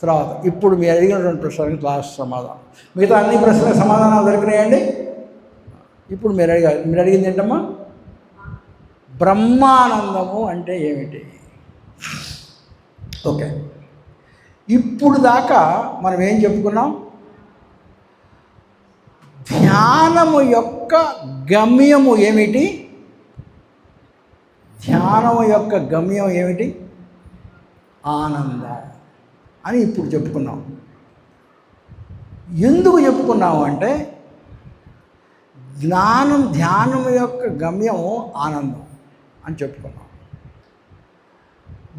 తర్వాత ఇప్పుడు మీరు అడిగినటువంటి ప్రశ్నకి లాస్ట్ సమాధానం. మిగతా అన్ని ప్రశ్నలకు సమాధానాలు దొరికినాయండి. ఇప్పుడు మీరు అడిగింది ఏంటమ్మా? బ్రహ్మానందము అంటే ఏమిటి? ఓకే, ఇప్పుడు దాకా మనం ఏం చెప్పుకున్నాం? ధ్యానము యొక్క గమ్యము ఏమిటి? ధ్యానము యొక్క గమ్యం ఏమిటి? ఆనందం అని ఇప్పుడు చెప్పుకున్నాం. ఎందుకు చెప్పుకున్నాము అంటే ధ్యానం యొక్క గమ్యం ఆనందం అని చెప్పుకున్నాం.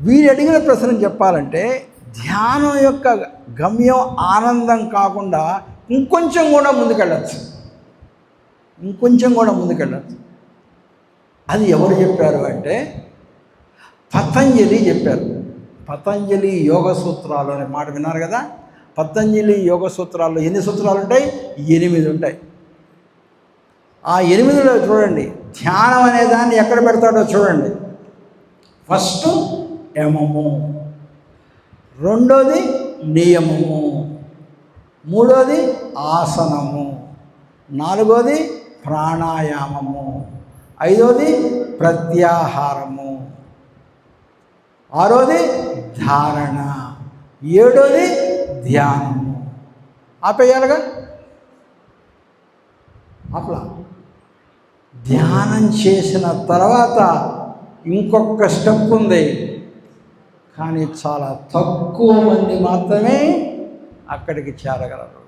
వీరు అడిగిన ప్రశ్న చెప్పాలంటే ధ్యానం యొక్క గమ్యం ఆనందం కాకుండా ఇంకొంచెం కూడా ముందుకెళ్ళచ్చు. అది ఎవరు చెప్పారు అంటే పతంజలి చెప్పారు. పతంజలి యోగ సూత్రాలు అనే మాట విన్నారు కదా. పతంజలి యోగ సూత్రాల్లో ఎన్ని సూత్రాలు ఉంటాయి? 8 ఉంటాయి. ఆ 8లో చూడండి, ధ్యానం అనే దాన్ని ఎక్కడ పెడతాడో చూడండి. ఫస్ట్ యమము, రెండోది నియమము, మూడోది ఆసనము, నాలుగోది ప్రాణాయామము, ఐదోది ప్రత్యాహారము, ఆరోది ధారణ, ఏడోది ధ్యానము. ఆపేయాలిగా, అట్లా ధ్యానం చేసిన తర్వాత ఇంకొక స్టెప్ ఉంది, కానీ చాలా తక్కువ మంది మాత్రమే అక్కడికి చేరగలరు.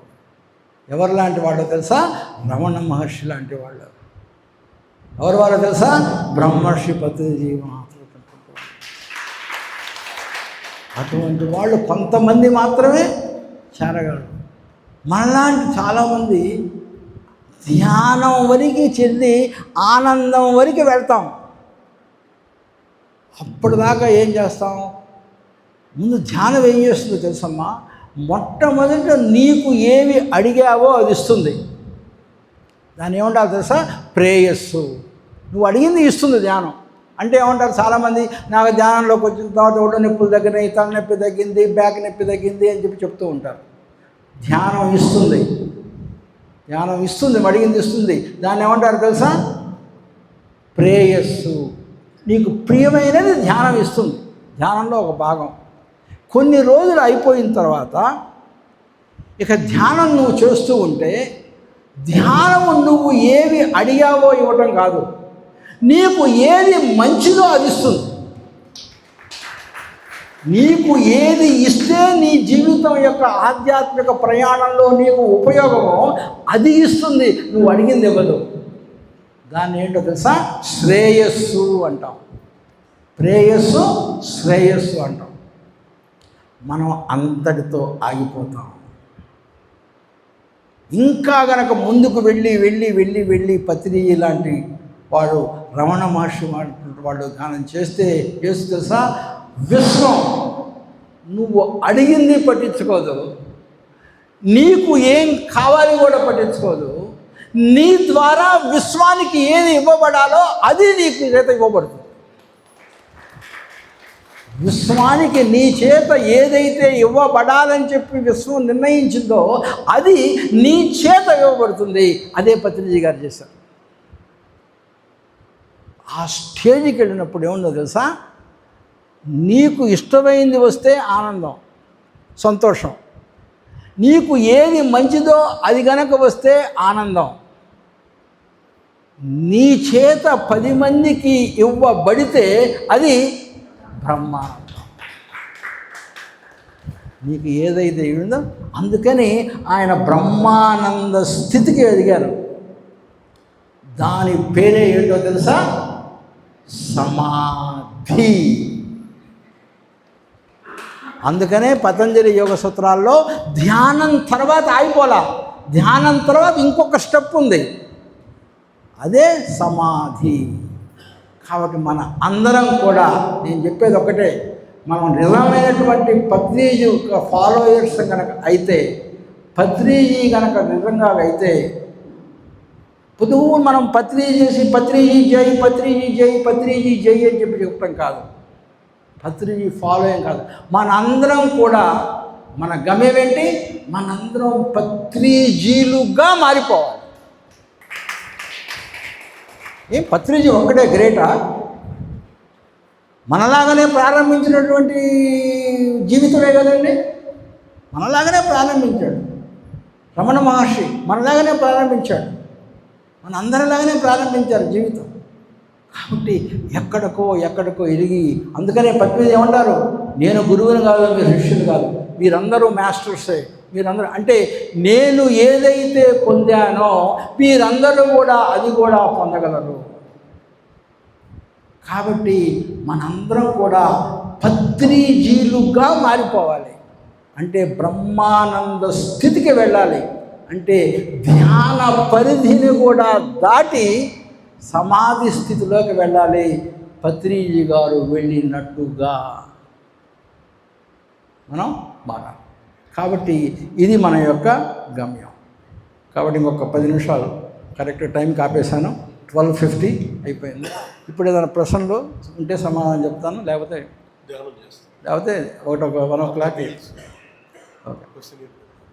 ఎవరు లాంటి వాళ్ళు తెలుసా? రమణ మహర్షి లాంటి వాళ్ళు. ఎవరు వాళ్ళు తెలుసా? బ్రహ్మర్షి పత్రిజీ మహాత్ములు. అటువంటి వాళ్ళు కొంతమంది మాత్రమే చేరగలరు. మనలాంటి చాలామంది ధ్యానం వరకు చెంది ఆనందం వరకు వెళ్తాం. అప్పటిదాకా ఏం చేస్తాం? ముందు ధ్యానం ఏం చేస్తుందో తెలుసమ్మా, మొట్టమొదట నీకు ఏమి అడిగావో అది ఇస్తుంది. దాన్ని ఏమంటారు తెలుసా? ప్రేయస్సు. నువ్వు అడిగింది ఇస్తుంది ధ్యానం. అంటే ఏమంటారు చాలామంది, నాకు ధ్యానంలోకి వచ్చిన తర్వాత ఒళ్ళు నొప్పులు తగ్గినాయి, తలనొప్పి తగ్గింది, బ్యాక్ నొప్పి తగ్గింది అని చెప్తూ ఉంటారు. ధ్యానం ఇస్తుంది, ధ్యానం ఇస్తుంది, అడిగింది ఇస్తుంది. దాన్ని ఏమంటారు తెలుసా? ప్రేయస్సు. నీకు ప్రియమైనది ధ్యానం ఇస్తుంది, ధ్యానంలో ఒక భాగం. కొన్ని రోజులు అయిపోయిన తర్వాత ఇక ధ్యానం నువ్వు చేస్తూ ఉంటే, ధ్యానము నువ్వు ఏవి అడిగావో ఇవ్వటం కాదు, నీకు ఏది మంచిదో అది ఇస్తుంది. నీకు ఏది ఇస్తే నీ జీవితం యొక్క ఆధ్యాత్మిక ప్రయాణంలో నీకు ఉపయోగమో అది ఇస్తుంది, నువ్వు అడిగింది ఇవ్వదు. దాన్ని ఏంటో తెలుసా? శ్రేయస్సు అంటాం. ప్రేయస్సు, శ్రేయస్సు అంటాం. మనం అంతటితో ఆగిపోతాం. ఇంకా గనక ముందుకు వెళ్ళి వెళ్ళి వెళ్ళి వెళ్ళి పత్రిజీ లాంటి వాడు, రమణ మహర్షి వాళ్ళు ధ్యానం చేస్తే తెలుసా, విశ్వం నువ్వు అడిగింది పట్టించుకోదు, నీకు ఏం కావాలి కూడా పట్టించుకోదు. నీ ద్వారా విశ్వానికి ఏది ఇవ్వబడాలో అది నీకు చేత ఇవ్వబడుతుంది. విశ్వానికి నీ చేత ఏదైతే ఇవ్వబడాలని చెప్పి విశ్వం నిర్ణయించిందో అది నీ చేత ఇవ్వబడుతుంది. అదే పత్రిజీ గారు చేశారు. ఆ స్టేజ్కి వెళ్ళినప్పుడు ఏముందో తెలుసా? నీకు ఇష్టమైంది వస్తే ఆనందం, సంతోషం. నీకు ఏది మంచిదో అది గనక వస్తే ఆనందం. నీ చేత 10 మందికి ఇవ్వబడితే అది బ్రహ్మానందం. నీకు ఏదైతే ఇవ్వదో, అందుకని ఆయన బ్రహ్మానంద స్థితికి ఎదిగారు. దాని పేరే ఏంటో తెలుసా? సమాధి. అందుకనే పతంజలి యోగ సూత్రాల్లో ధ్యానం తర్వాత ఆగిపోలా, ధ్యానం తర్వాత ఇంకొక స్టెప్ ఉంది, అదే సమాధి. కాబట్టి మన అందరం కూడా, నేను చెప్పేది ఒకటే, మనం నిజమైనటువంటి పత్రిజీ ఫాలోయర్స్ కనుక అయితే, పత్రిజీ కనుక నిజంగా అయితే, పొదువు మనం పత్రిజీ చేసి పత్రిజీ జై పత్రిజీ జై పత్రిజీ జై అని చెప్పి చెప్పడం కాదు, పత్రిజీ ఫాలోయింగ్ కాదు. మనందరం కూడా మన గమ్యం ఏంటి? మనందరం పత్రిజీలుగా మారిపోవాలి. ఏం పత్రిజీ ఒక్కడే గ్రేటా? మనలాగానే ప్రారంభించినటువంటి జీవితమే కదండి. మనలాగానే ప్రారంభించాడు రమణ మహర్షి, మనలాగానే ప్రారంభించాడు, మనందరిలాగానే ప్రారంభించారు జీవితం. కాబట్టి ఎక్కడికో ఎరిగి, అందుకనే పత్రిజీ ఏమంటారు? నేను గురువుని కాదు, మీరు శిష్యులు కాదు, మీరందరూ మాస్టర్సే. మీరందరూ అంటే నేను ఏదైతే పొందానో మీరందరూ కూడా అది కూడా పొందగలరు. కాబట్టి మనందరం కూడా పత్రిజీలుగా మారిపోవాలి. అంటే బ్రహ్మానంద స్థితికి వెళ్ళాలి. అంటే ధ్యాన పరిధిని కూడా దాటి సమాధి స్థితిలోకి వెళ్ళాలి, పత్రిజీ గారు వెళ్ళినట్టుగా మనం మారాలి. కాబట్టి ఇది మన యొక్క గమ్యం. కాబట్టి ఇంకొక 10 నిమిషాలు కరెక్ట్ టైంకి ఆపేశాను. 12:50 అయిపోయింది. ఇప్పుడు ఏదైనా ప్రశ్నలు ఉంటే సమాధానం చెప్తాను, లేకపోతే 1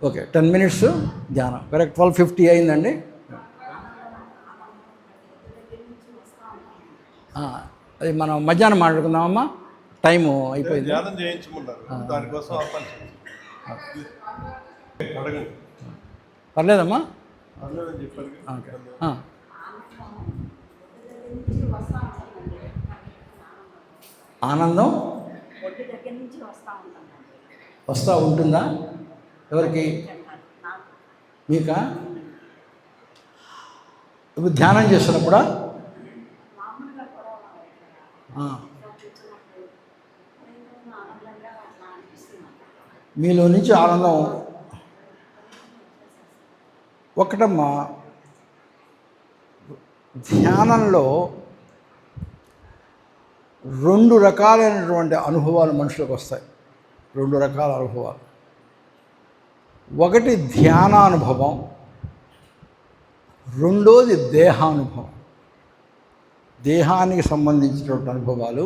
ఓకే 10 మినిట్స్ ధ్యానం. కరెక్ట్ 12:50 అయిందండి. అది మనం మధ్యాహ్నం మాట్లాడుకుందామమ్మా, టైము అయిపోయింది. పర్లేదమ్మా. ఓకే ఆనందం వస్తూ ఉంటుందా? ఎవరికి? మీకా? ఇప్పుడు ధ్యానం చేస్తున్నప్పుడా? మీలో నుంచి ఆనందం ఒకటమ్మా. ధ్యానంలో 2 రకాలైనటువంటి అనుభవాలు మనుషులకు వస్తాయి. 2 రకాల అనుభవాలు. ఒకటి ధ్యానానుభవం, రెండోది దేహానుభవం. దేహానికి సంబంధించినటువంటి అనుభవాలు,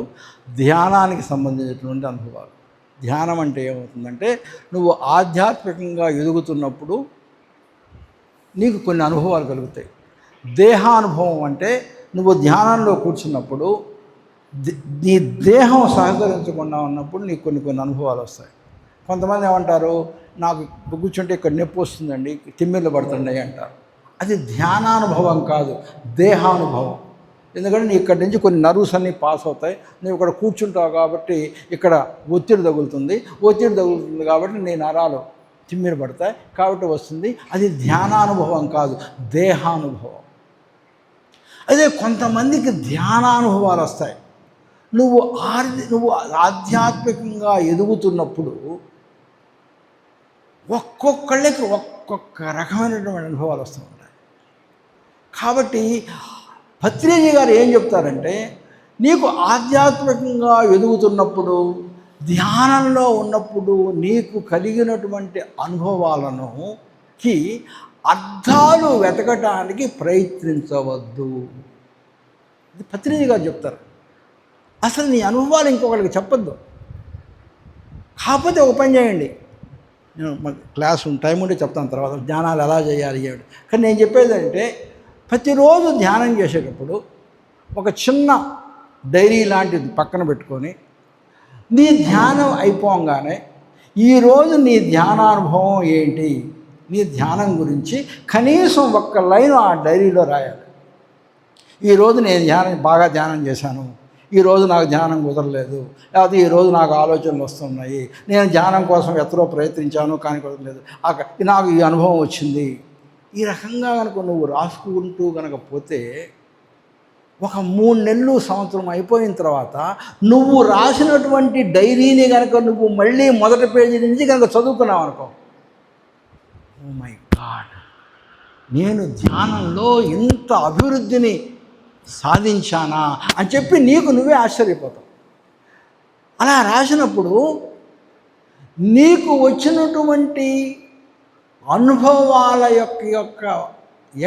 ధ్యానానికి సంబంధించినటువంటి అనుభవాలు. ధ్యానం అంటే ఏమవుతుందంటే, నువ్వు ఆధ్యాత్మికంగా ఎదుగుతున్నప్పుడు నీకు కొన్ని అనుభవాలు కలుగుతాయి. దేహానుభవం అంటే నువ్వు ధ్యానంలో కూర్చున్నప్పుడు నీ దేహం సహకరించకుండా ఉన్నప్పుడు నీకు కొన్ని అనుభవాలు వస్తాయి. కొంతమంది ఏమంటారు, నాకు కూర్చుంటే ఇక్కడ నొప్పి వస్తుందండి, తిమ్మిర్లు పడుతున్నాయి అంటారు. అది ధ్యానానుభవం కాదు, దేహానుభవం. ఎందుకంటే నీ ఇక్కడి నుంచి కొన్ని నర్వ్స్ అన్నీ పాస్ అవుతాయి. నువ్వు ఇక్కడ కూర్చుంటావు కాబట్టి ఇక్కడ ఒత్తిడి తగులుతుంది కాబట్టి నీ నరాలు తిమ్మిరి పడతాయి కాబట్టి వస్తుంది. అది ధ్యానానుభవం కాదు, దేహానుభవం. అదే కొంతమందికి ధ్యానానుభవాలు వస్తాయి. నువ్వు ఆధ్యాత్మికంగా ఎదుగుతున్నప్పుడు ఒక్కొక్కళ్ళకి ఒక్కొక్క రకమైనటువంటి అనుభవాలు వస్తూ ఉంటాయి. కాబట్టి పత్రిజీ గారు ఏం చెప్తారంటే, నీకు ఆధ్యాత్మికంగా ఎదుగుతున్నప్పుడు, ధ్యానంలో ఉన్నప్పుడు నీకు కలిగినటువంటి అనుభవాలకి అర్థాలు వెతకటానికి ప్రయత్నించవద్దు. ఇది పత్రిజీ గారు చెప్తారు. అసలు నీ అనుభవాలు ఇంకొకరికి చెప్పొద్దు. కాకపోతే ఒక పని చేయండి, నేను క్లాస్ టైం ఉంటే చెప్తాను తర్వాత ధ్యానాలు ఎలా చేయాలి ఏమిటి. కానీ నేను చెప్పేది అంటే, ప్రతిరోజు ధ్యానం చేసేటప్పుడు ఒక చిన్న డైరీ లాంటిది పక్కన పెట్టుకొని, నీ ధ్యానం అయిపోగానే ఈరోజు నీ ధ్యానానుభవం ఏంటి, నీ ధ్యానం గురించి కనీసం ఒక్క లైన్ ఆ డైరీలో రాయాలి. ఈరోజు నేను బాగా ధ్యానం చేశాను, ఈరోజు నాకు ధ్యానం కుదరలేదు, లేకపోతే ఈరోజు నాకు ఆలోచనలు వస్తున్నాయి, నేను ధ్యానం కోసం ఎంతో ప్రయత్నించాను కానీ కుదరలేదు, నాకు ఈ అనుభవం వచ్చింది. ఈ రకంగా కనుక నువ్వు రాసుకుంటూ కనుక పోతే ఒక 3 నెలలు సంవత్సరం అయిపోయిన తర్వాత నువ్వు రాసినటువంటి డైరీని కనుక నువ్వు మళ్ళీ మొదటి పేజీ నుంచి కనుక చదువుకున్నావు అనుకో, ఓ మై గాడ్, నేను ధ్యానంలో ఇంత అభివృద్ధిని సాధించానా అని చెప్పి నీకు నువ్వే ఆశ్చర్యపోతావు. అలా రాసినప్పుడు నీకు వచ్చినటువంటి అనుభవాల యొక్క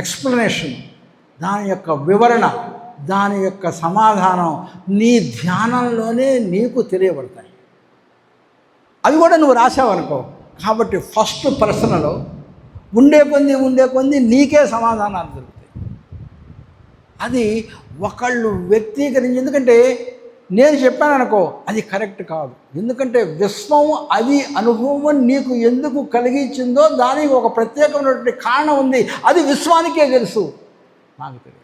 ఎక్స్ప్లెనేషన్, దాని యొక్క వివరణ, దాని యొక్క సమాధానం నీ ధ్యానంలోనే నీకు తెలియబడతాయి. అవి కూడా నువ్వు రాసావనుకో. కాబట్టి ఫస్ట్ పర్సనలో ఉండే కొద్దీ నీకే సమాధానాలు దొరుకుతాయి. అది ఒకళ్ళు వ్యక్తీకరించి, ఎందుకంటే నేను చెప్పాను అనుకో అది కరెక్ట్ కాదు. ఎందుకంటే విశ్వం అది అనుభవం నీకు ఎందుకు కలిగించిందో దానికి ఒక ప్రత్యేకమైనటువంటి కారణం ఉంది. అది విశ్వానికే తెలుసు, నాకు తెలియదు.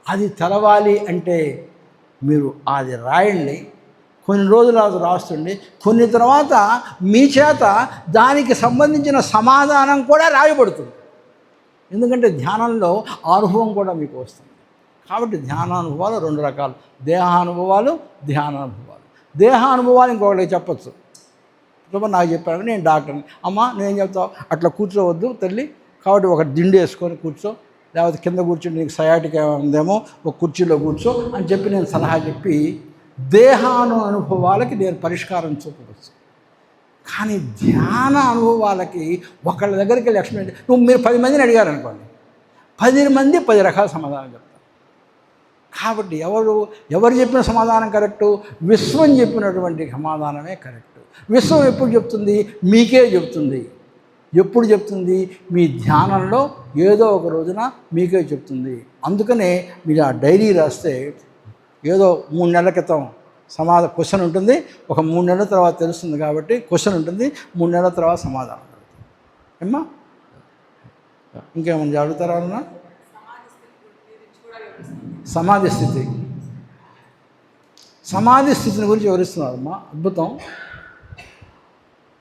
అది తెలవాలి అంటే మీరు అది రాయండి, కొన్ని రోజులు అది రాస్తుండి, కొన్ని తర్వాత మీ చేత దానికి సంబంధించిన సమాధానం కూడా రాయబడుతుంది. ఎందుకంటే ధ్యానంలో అనుభవం కూడా మీకు వస్తుంది. కాబట్టి ధ్యానానుభవాలు 2 రకాలు, దేహానుభవాలు, ధ్యానానుభవాలు. దేహానుభవాలు ఇంకొకటి చెప్పచ్చు. ఇప్పుడు నాకు చెప్పాను, నేను డాక్టర్ని, అమ్మ నువ్వేం చెప్తావు, అట్లా కూర్చోవద్దు తల్లి, కాబట్టి ఒక దిండు వేసుకొని కూర్చో, లేకపోతే కింద కూర్చుని నీకు సయాటిక ఉందేమో ఒక కుర్చీలో కూర్చో అని చెప్పి నేను సలహా చెప్పి దేహాను అనుభవాలకి నేను పరిష్కారం చూపవచ్చు. కానీ ధ్యాన అనుభవాలకి ఒకళ్ళ దగ్గరికి లక్ష్మి అంటే మీరు 10 మందిని అడిగారు అనుకోండి, 10 మంది 10 రకాల సమాధానం చెప్తారు. కాబట్టి ఎవరు చెప్పిన సమాధానం కరెక్టు? విశ్వం చెప్పినటువంటి సమాధానమే కరెక్టు. విశ్వం ఎప్పుడు చెప్తుంది? మీకే చెప్తుంది. ఎప్పుడు చెప్తుంది? మీ ధ్యానంలో ఏదో ఒక రోజున మీకే చెప్తుంది. అందుకనే మీరు ఆ డైరీ రాస్తే ఏదో 3 నెలల క్రితం క్వశ్చన్ ఉంటుంది, ఒక 3 నెలల తర్వాత తెలుస్తుంది. కాబట్టి క్వశ్చన్ ఉంటుంది, 3 నెలల తర్వాత సమాధానం ఏమ్మా. ఇంకేమన్నా అడుగుతారా? అన్నా సమాధి స్థితిని గురించి వివరిస్తున్నారమ్మా. అద్భుతం.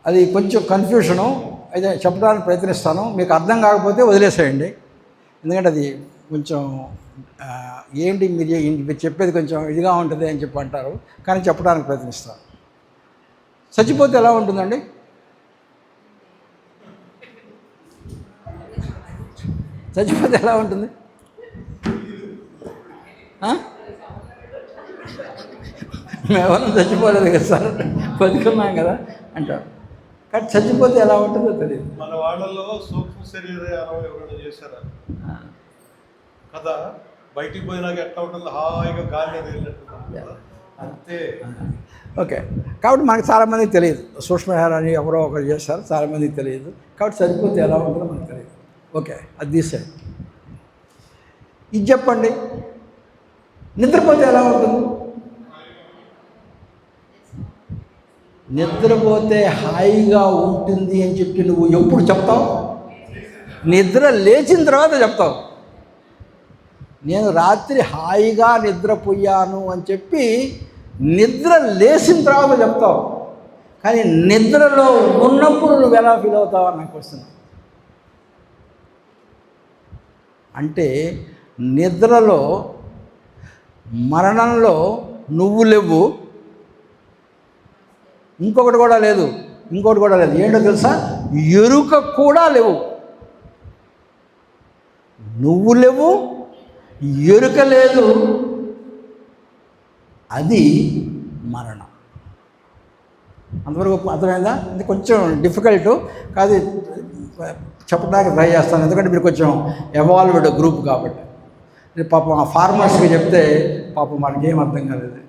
అది కొంచెం కన్ఫ్యూషను, అయితే చెప్పడానికి ప్రయత్నిస్తాను. మీకు అర్థం కాకపోతే వదిలేసేయండి, ఎందుకంటే అది కొంచెం ఏంటి మీరు చెప్పేది కొంచెం ఇదిగా ఉంటుంది అని చెప్పి అంటారు, కానీ చెప్పడానికి ప్రయత్నిస్తాను. చచ్చిపోతే ఎలా ఉంటుందండి? చచ్చిపోతే ఎలా ఉంటుంది? మేమెవరం చచ్చిపోలేదు కదా సార్, బతుకున్నాం కదా అంటారు. కానీ చచ్చిపోతే ఎలా ఉంటుందో తెలియదు. మన వాళ్ళలో సూక్ష్మ శరీర ఎవరైనా చేశారా కదా, బయటికి పోయినాక ఎట్లా ఉంటుంది, హాయిగా గాలి అంతే. ఓకే, కాబట్టి మనకు చాలామందికి తెలియదు. సూక్ష్మహారం అని ఎవరో ఒకరు చేస్తారు, చాలామందికి తెలియదు. కాబట్టి చనిపోతే ఎలా ఉంటుందో మనకు తెలియదు. ఓకే, అది తీసేయండి. ఇది చెప్పండి, నిద్రపోతే ఎలా ఉంటుంది? నిద్రపోతే హాయిగా ఉంటుంది అని చెప్పి నువ్వు ఎప్పుడు చెప్తావు? నిద్ర లేచిన తర్వాత చెప్తావు. నేను రాత్రి హాయిగా నిద్రపోయాను అని చెప్పి నిద్ర లేచిన తర్వాత చెప్తావు. కానీ నిద్రలో ఉన్నప్పుడు నువ్వు ఎలా ఫీల్ అవుతావు అని నాకు వస్తున్నా. అంటే నిద్రలో, మరణంలో నువ్వు లేవు, ఇంకొకటి కూడా లేదు. ఏంటో తెలుసా? ఎరుక కూడా లేవు. నువ్వు లేవు, ఎరుక లేదు, అది మరణం. అంతవరకు అర్థమైందా? ఇది కొంచెం డిఫికల్ట్ కాదు, చెప్పడానికి ట్రై చేస్తాను, ఎందుకంటే మీరు కొంచెం ఎవాల్వ్డ్ గ్రూప్ కాబట్టి. పాపం ఆ ఫార్మర్స్కి చెప్తే పాపం వాళ్ళకి ఏం అర్థం కాలేదు.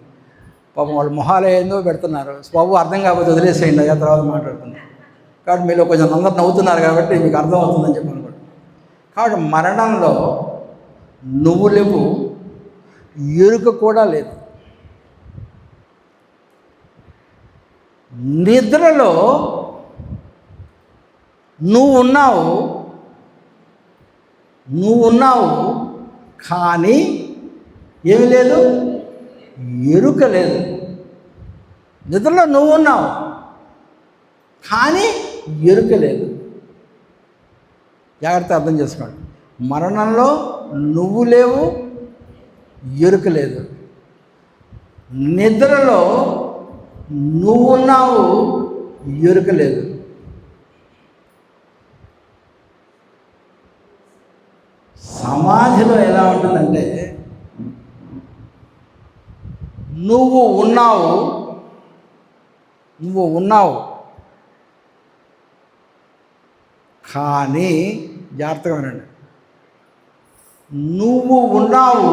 పాపం వాళ్ళు మొహాలు ఏందో పెడుతున్నారు. బాబు అర్థం కాకపోతే వదిలేసేయండి అయ్యా, తర్వాత మాట్లాడుతున్నారు. కాబట్టి మీలో కొంచెం అందరు నవ్వుతున్నారు కాబట్టి మీకు అర్థం అవుతుందని చెప్పి అనుకోండి. కాబట్టి మరణంలో నువ్వు లేవు, ఎరుక కూడా లేదు. నిద్రలో నువ్వు ఉన్నావు కానీ ఏమి లేదు, ఎరుక లేదు. నిద్రలో నువ్వు ఉన్నావు కానీ ఎరుక లేదు. జాగ్రత్త అర్థం చేసుకోండి. మరణంలో నువ్వు లేవు, ఎరుక లేదు. నిద్రలో నువ్వు ఉన్నావు, ఎరుక లేదు. సమాధిలో ఎలా ఉంటుందంటే నువ్వు ఉన్నావు కానీ, జాగ్రత్తగా వినండి, నువ్వు ఉన్నావు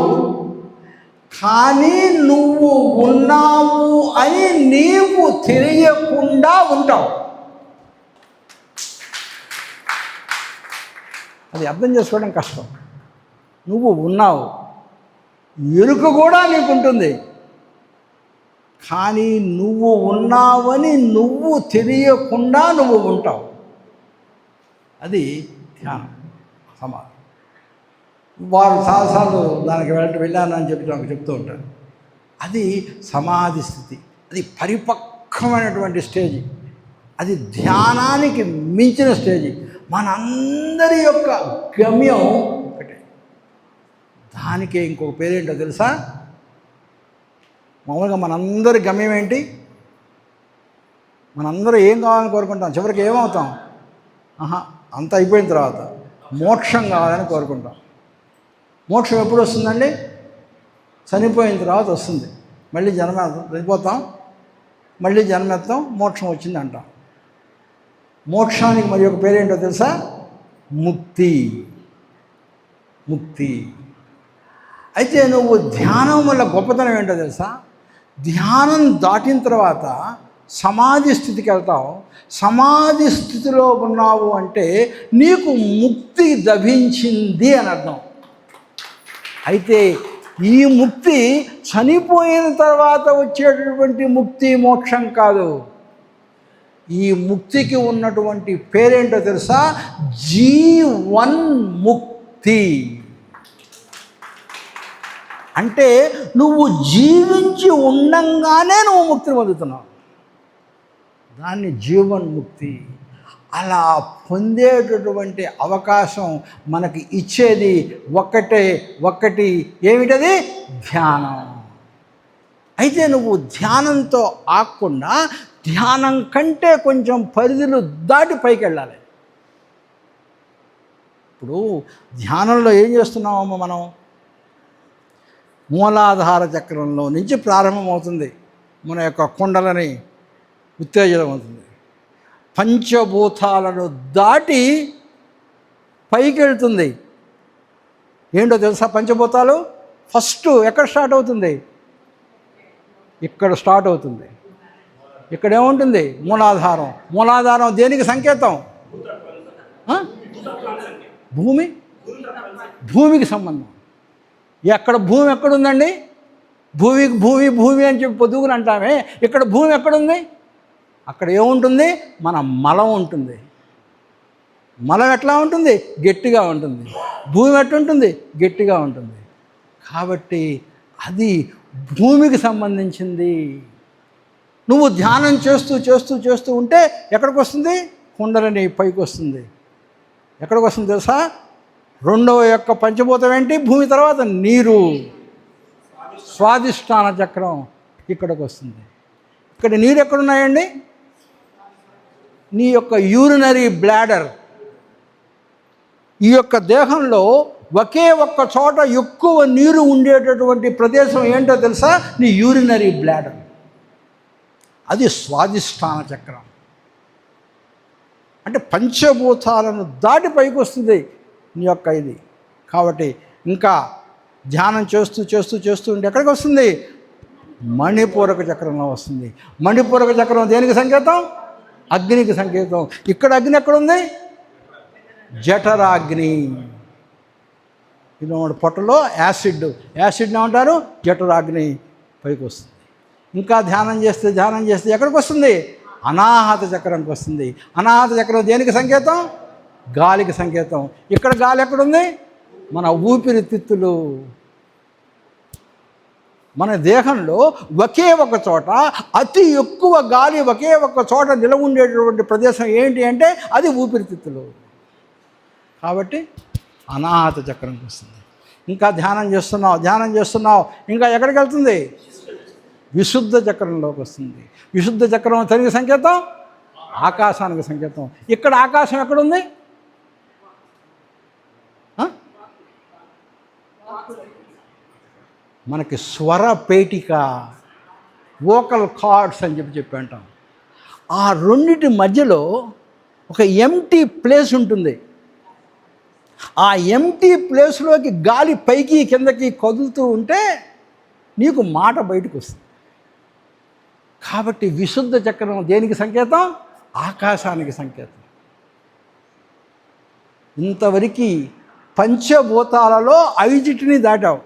కానీ నువ్వు ఉన్నావు అని నీవు తెలియకుండా ఉంటావు. అది అర్థం చేసుకోవడం కష్టం. నువ్వు ఉన్నావు, ఎరుక కూడా నీకుంటుంది, కానీ నువ్వు ఉన్నావని నువ్వు తెలియకుండా నువ్వు ఉంటావు. అది ధ్యానం, సమాధి. వారు చాలాసార్లు దానికి వెళ్ళాను అని చెప్పి నాకు చెప్తూ ఉంటారు. అది సమాధి స్థితి, అది పరిపక్వమైనటువంటి స్టేజ్, అది ధ్యానానికి మించిన స్టేజ్. మనందరి యొక్క గమ్యం ఒకటే. దానికి ఇంకొక పేరేంటో తెలుసా? మామూలుగా మనందరి గమ్యం ఏంటి? మనందరూ ఏం కావాలని కోరుకుంటాం? చివరికి ఏమవుతాం? అంత అయిపోయిన తర్వాత మోక్షం కావాలని కోరుకుంటాం. మోక్షం ఎప్పుడు వస్తుందండి? చనిపోయిన తర్వాత వస్తుంది. మళ్ళీ చనిపోతాం, మళ్ళీ జన్మెత్తాం, మోక్షం వచ్చింది అంటాం. మోక్షానికి మరి ఒక పేరేంటో తెలుసా? ముక్తి. ముక్తి. అయితే నువ్వు ధ్యానం వల్ల గొప్పతనం ఏంటో తెలుసా? ధ్యానం దాటిన తర్వాత సమాధి స్థితికి వెళ్తావు. సమాధి స్థితిలో ఉన్నావు అంటే నీకు ముక్తి లభించింది అని అర్థం. అయితే ఈ ముక్తి చనిపోయిన తర్వాత వచ్చేటటువంటి ముక్తి, మోక్షం కాదు. ఈ ముక్తికి ఉన్నటువంటి పేరేంటో తెలుసా? జీవన్ముక్తి. అంటే నువ్వు జీవించి ఉండంగానే నువ్వు ముక్తిని పొందుతున్నావు. దాన్ని జీవన్ముక్తి. అలా పొందేటటువంటి అవకాశం మనకి ఇచ్చేది ఒక్కటి ఏమిటది? ధ్యానం. అయితే నువ్వు ధ్యానంతో ఆగకుండా ధ్యానం కంటే కొంచెం పరిధులు దాటి పైకి వెళ్ళాలి. ఇప్పుడు ధ్యానంలో ఏం చేస్తున్నామో మనం? మూలాధార చక్రంలో నుంచి ప్రారంభమవుతుంది. మన యొక్క కుండలని ఉత్తేజనం అవుతుంది. పంచభూతాలను దాటి పైకి వెళ్తుంది. ఏంటో తెలుసా? పంచభూతాలు ఫస్ట్ ఎక్కడ స్టార్ట్ అవుతుంది? ఇక్కడ స్టార్ట్ అవుతుంది. ఇక్కడ ఏముంటుంది? మూలాధారం. మూలాధారం దేనికి సంకేతం? భూమికి సంబంధం. ఎక్కడ భూమి ఎక్కడుందండి? భూమి అని చెప్పి పొద్దుగుని అంటామే. ఇక్కడ భూమి ఎక్కడుంది? అక్కడ ఏముంటుంది? మన మలం ఉంటుంది. మలం ఎట్లా ఉంటుంది? గట్టిగా ఉంటుంది. భూమి ఎట్లుంటుంది? గట్టిగా ఉంటుంది. కాబట్టి అది భూమికి సంబంధించింది. నువ్వు ధ్యానం చేస్తూ ఉంటే ఎక్కడికి వస్తుంది? కుండలని పైకి వస్తుంది. ఎక్కడికి వస్తుంది తెలుసా? రెండవ యొక్క పంచభూతం ఏంటి? భూమి తర్వాత నీరు. స్వాదిష్టాన చక్రం ఇక్కడికి వస్తుంది. ఇక్కడ నీరు ఎక్కడున్నాయండి? నీ యొక్క యూరినరీ బ్లాడర్. ఈ యొక్క దేహంలో ఒకే ఒక్క చోట ఎక్కువ నీరు ఉండేటటువంటి ప్రదేశం ఏంటో తెలుసా? నీ యూరినరీ బ్లాడర్. అది స్వాదిష్టాన చక్రం. అంటే పంచభూతాలను దాటి పైకి వస్తుంది నీ యొక్క ఇది. కాబట్టి ఇంకా ధ్యానం చేస్తూ ఉంటే ఎక్కడికి వస్తుంది? మణిపూరక చక్రంలో వస్తుంది. మణిపూరక చక్రం దేనికి సంకేతం? అగ్నికి సంకేతం. ఇక్కడ అగ్ని ఎక్కడుంది? జఠరాగ్ని. ఇది పొట్టలో యాసిడ్ని ఏమంటారు? జఠరాగ్ని పైకి వస్తుంది. ఇంకా ధ్యానం చేస్తే ఎక్కడికి వస్తుంది? అనాహత చక్రంకి వస్తుంది. అనాహత చక్రం దేనికి సంకేతం? గాలికి సంకేతం. ఇక్కడ గాలి ఎక్కడుంది? మన ఊపిరితిత్తులు. మన దేహంలో ఒకే ఒక చోట అతి ఎక్కువ గాలి ఒకే ఒక చోట నిలవ ఉండేటటువంటి ప్రదేశం ఏంటి అంటే అది ఊపిరితిత్తులు. కాబట్టి అనాహత చక్రంకి వస్తుంది. ఇంకా ధ్యానం చేస్తున్నావు ఇంకా ఎక్కడికి వెళ్తుంది? విశుద్ధ చక్రంలోకి వస్తుంది. విశుద్ధ చక్రం తనకి సంకేతం ఆకాశానికి సంకేతం. ఇక్కడ ఆకాశం ఎక్కడుంది? మనకి స్వర పేటిక, వోకల్ కార్డ్స్ అని చెప్పి అంటాం. ఆ రెండిటి మధ్యలో ఒక ఎంటీ ప్లేస్ ఉంటుంది. ఆ ఎంటీ ప్లేస్లోకి గాలి పైకి కిందకి కదులుతూ ఉంటే నీకు మాట బయటకు వస్తుంది. కాబట్టి విశుద్ధ చక్రం దేనికి సంకేతం? ఆకాశానికి సంకేతం. ఇంతవరకు పంచభూతాలలో 5టిని దాటావు.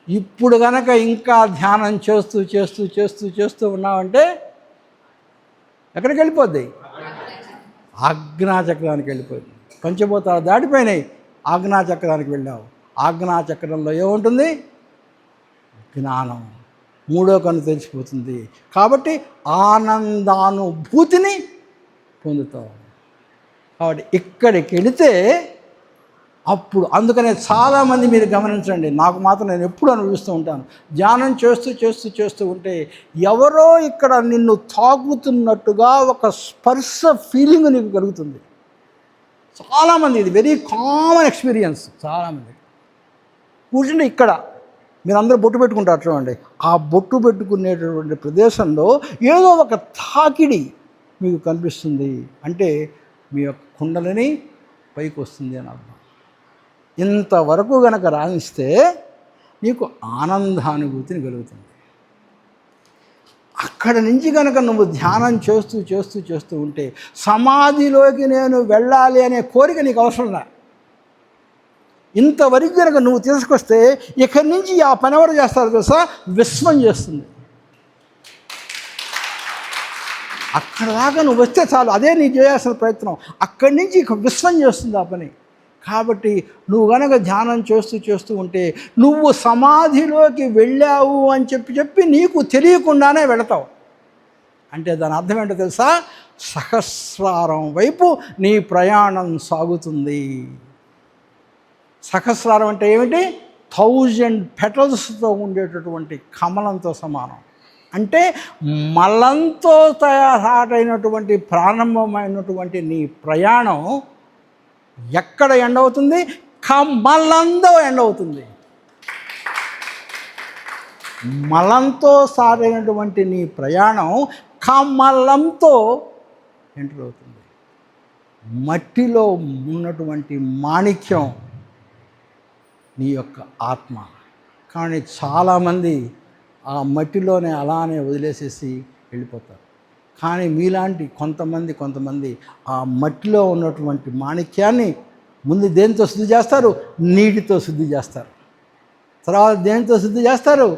ఇప్పుడు గనక ఇంకా ధ్యానం చేస్తూ ఉన్నావంటే ఎక్కడికి వెళ్ళిపోద్ది? ఆజ్ఞాచక్రానికి వెళ్ళిపోయింది. పంచభూతాలు దాటిపోయినాయి, ఆజ్ఞాచక్రానికి వెళ్ళావు. ఆజ్ఞాచక్రంలో ఏముంటుంది? జ్ఞానం. 3వ కన్ను తెలిసిపోతుంది. కాబట్టి ఆనందానుభూతిని పొందుతావు. కాబట్టి ఇక్కడికి వెళితే అప్పుడు అందుకనే చాలామంది మీరు గమనించండి, నాకు మాత్రం నేను ఎప్పుడు అనుభవిస్తూ ఉంటాను. ధ్యానం చేస్తూ ఉంటే ఎవరో ఇక్కడ నిన్ను తాకుతున్నట్టుగా ఒక స్పర్శ ఫీలింగ్ నీకు కలుగుతుంది. చాలామంది ఇది వెరీ కామన్ ఎక్స్పీరియన్స్. చాలామంది కూర్చుని ఇక్కడ మీరందరూ బొట్టు పెట్టుకుంటారు చూడండి, ఆ బొట్టు పెట్టుకునేటటువంటి ప్రదేశంలో ఏదో ఒక తాకిడి మీకు కనిపిస్తుంది. అంటే మీ యొక్క కుండలిని పైకి వస్తుంది అని అర్థం. ఇంతవరకు గనక రాణిస్తే నీకు ఆనందానుభూతిని కలుగుతుంది. అక్కడ నుంచి కనుక నువ్వు ధ్యానం చేస్తూ చేస్తూ చేస్తూ ఉంటే సమాధిలోకి నేను వెళ్ళాలి అనే కోరిక నీకు అవసరం లే. ఇంతవరకు కనుక నువ్వు తీసుకొస్తే ఇక్కడి నుంచి ఆ పని ఎవరు చేస్తారో తెలుసా? విశ్వం చేస్తుంది. అక్కడ దాకా నువ్వు వస్తే చాలు, అదే నీ చేయాల్సిన ప్రయత్నం. అక్కడి నుంచి ఇక విశ్వం చేస్తుంది ఆ పని. కాబట్టి నువ్వు కనుక ధ్యానం చేస్తూ చేస్తూ ఉంటే నువ్వు సమాధిలోకి వెళ్ళావు అని చెప్పి నీకు తెలియకుండానే వెళతావు. అంటే దాని అర్థం ఏంటో తెలుసా? సహస్రారం వైపు నీ ప్రయాణం సాగుతుంది. సహస్రారం అంటే ఏమిటి? 1000 పెటల్స్తో ఉండేటటువంటి కమలంతో సమానం. అంటే మలంతో తయారైనటువంటి ప్రారంభమైనటువంటి నీ ప్రయాణం ఎక్కడ ఎండ్ అవుతుంది? కమలంతో ఎండ్ అవుతుంది. మలంతో సారైనటువంటి నీ ప్రయాణం కమలంతో ఎంటర్ అవుతుంది. మట్టిలో ఉన్నటువంటి మాణిక్యం నీ యొక్క ఆత్మ. కానీ చాలామంది ఆ మట్టిలోనే అలానే వదిలేసేసి వెళ్ళిపోతారు. కానీ మీలాంటి కొంతమంది ఆ మట్టిలో ఉన్నటువంటి మాణిక్యాన్ని ముందు దేనితో శుద్ధి చేస్తారు? నీటితో శుద్ధి చేస్తారు. తర్వాత దేనితో శుద్ధి చేస్తారు?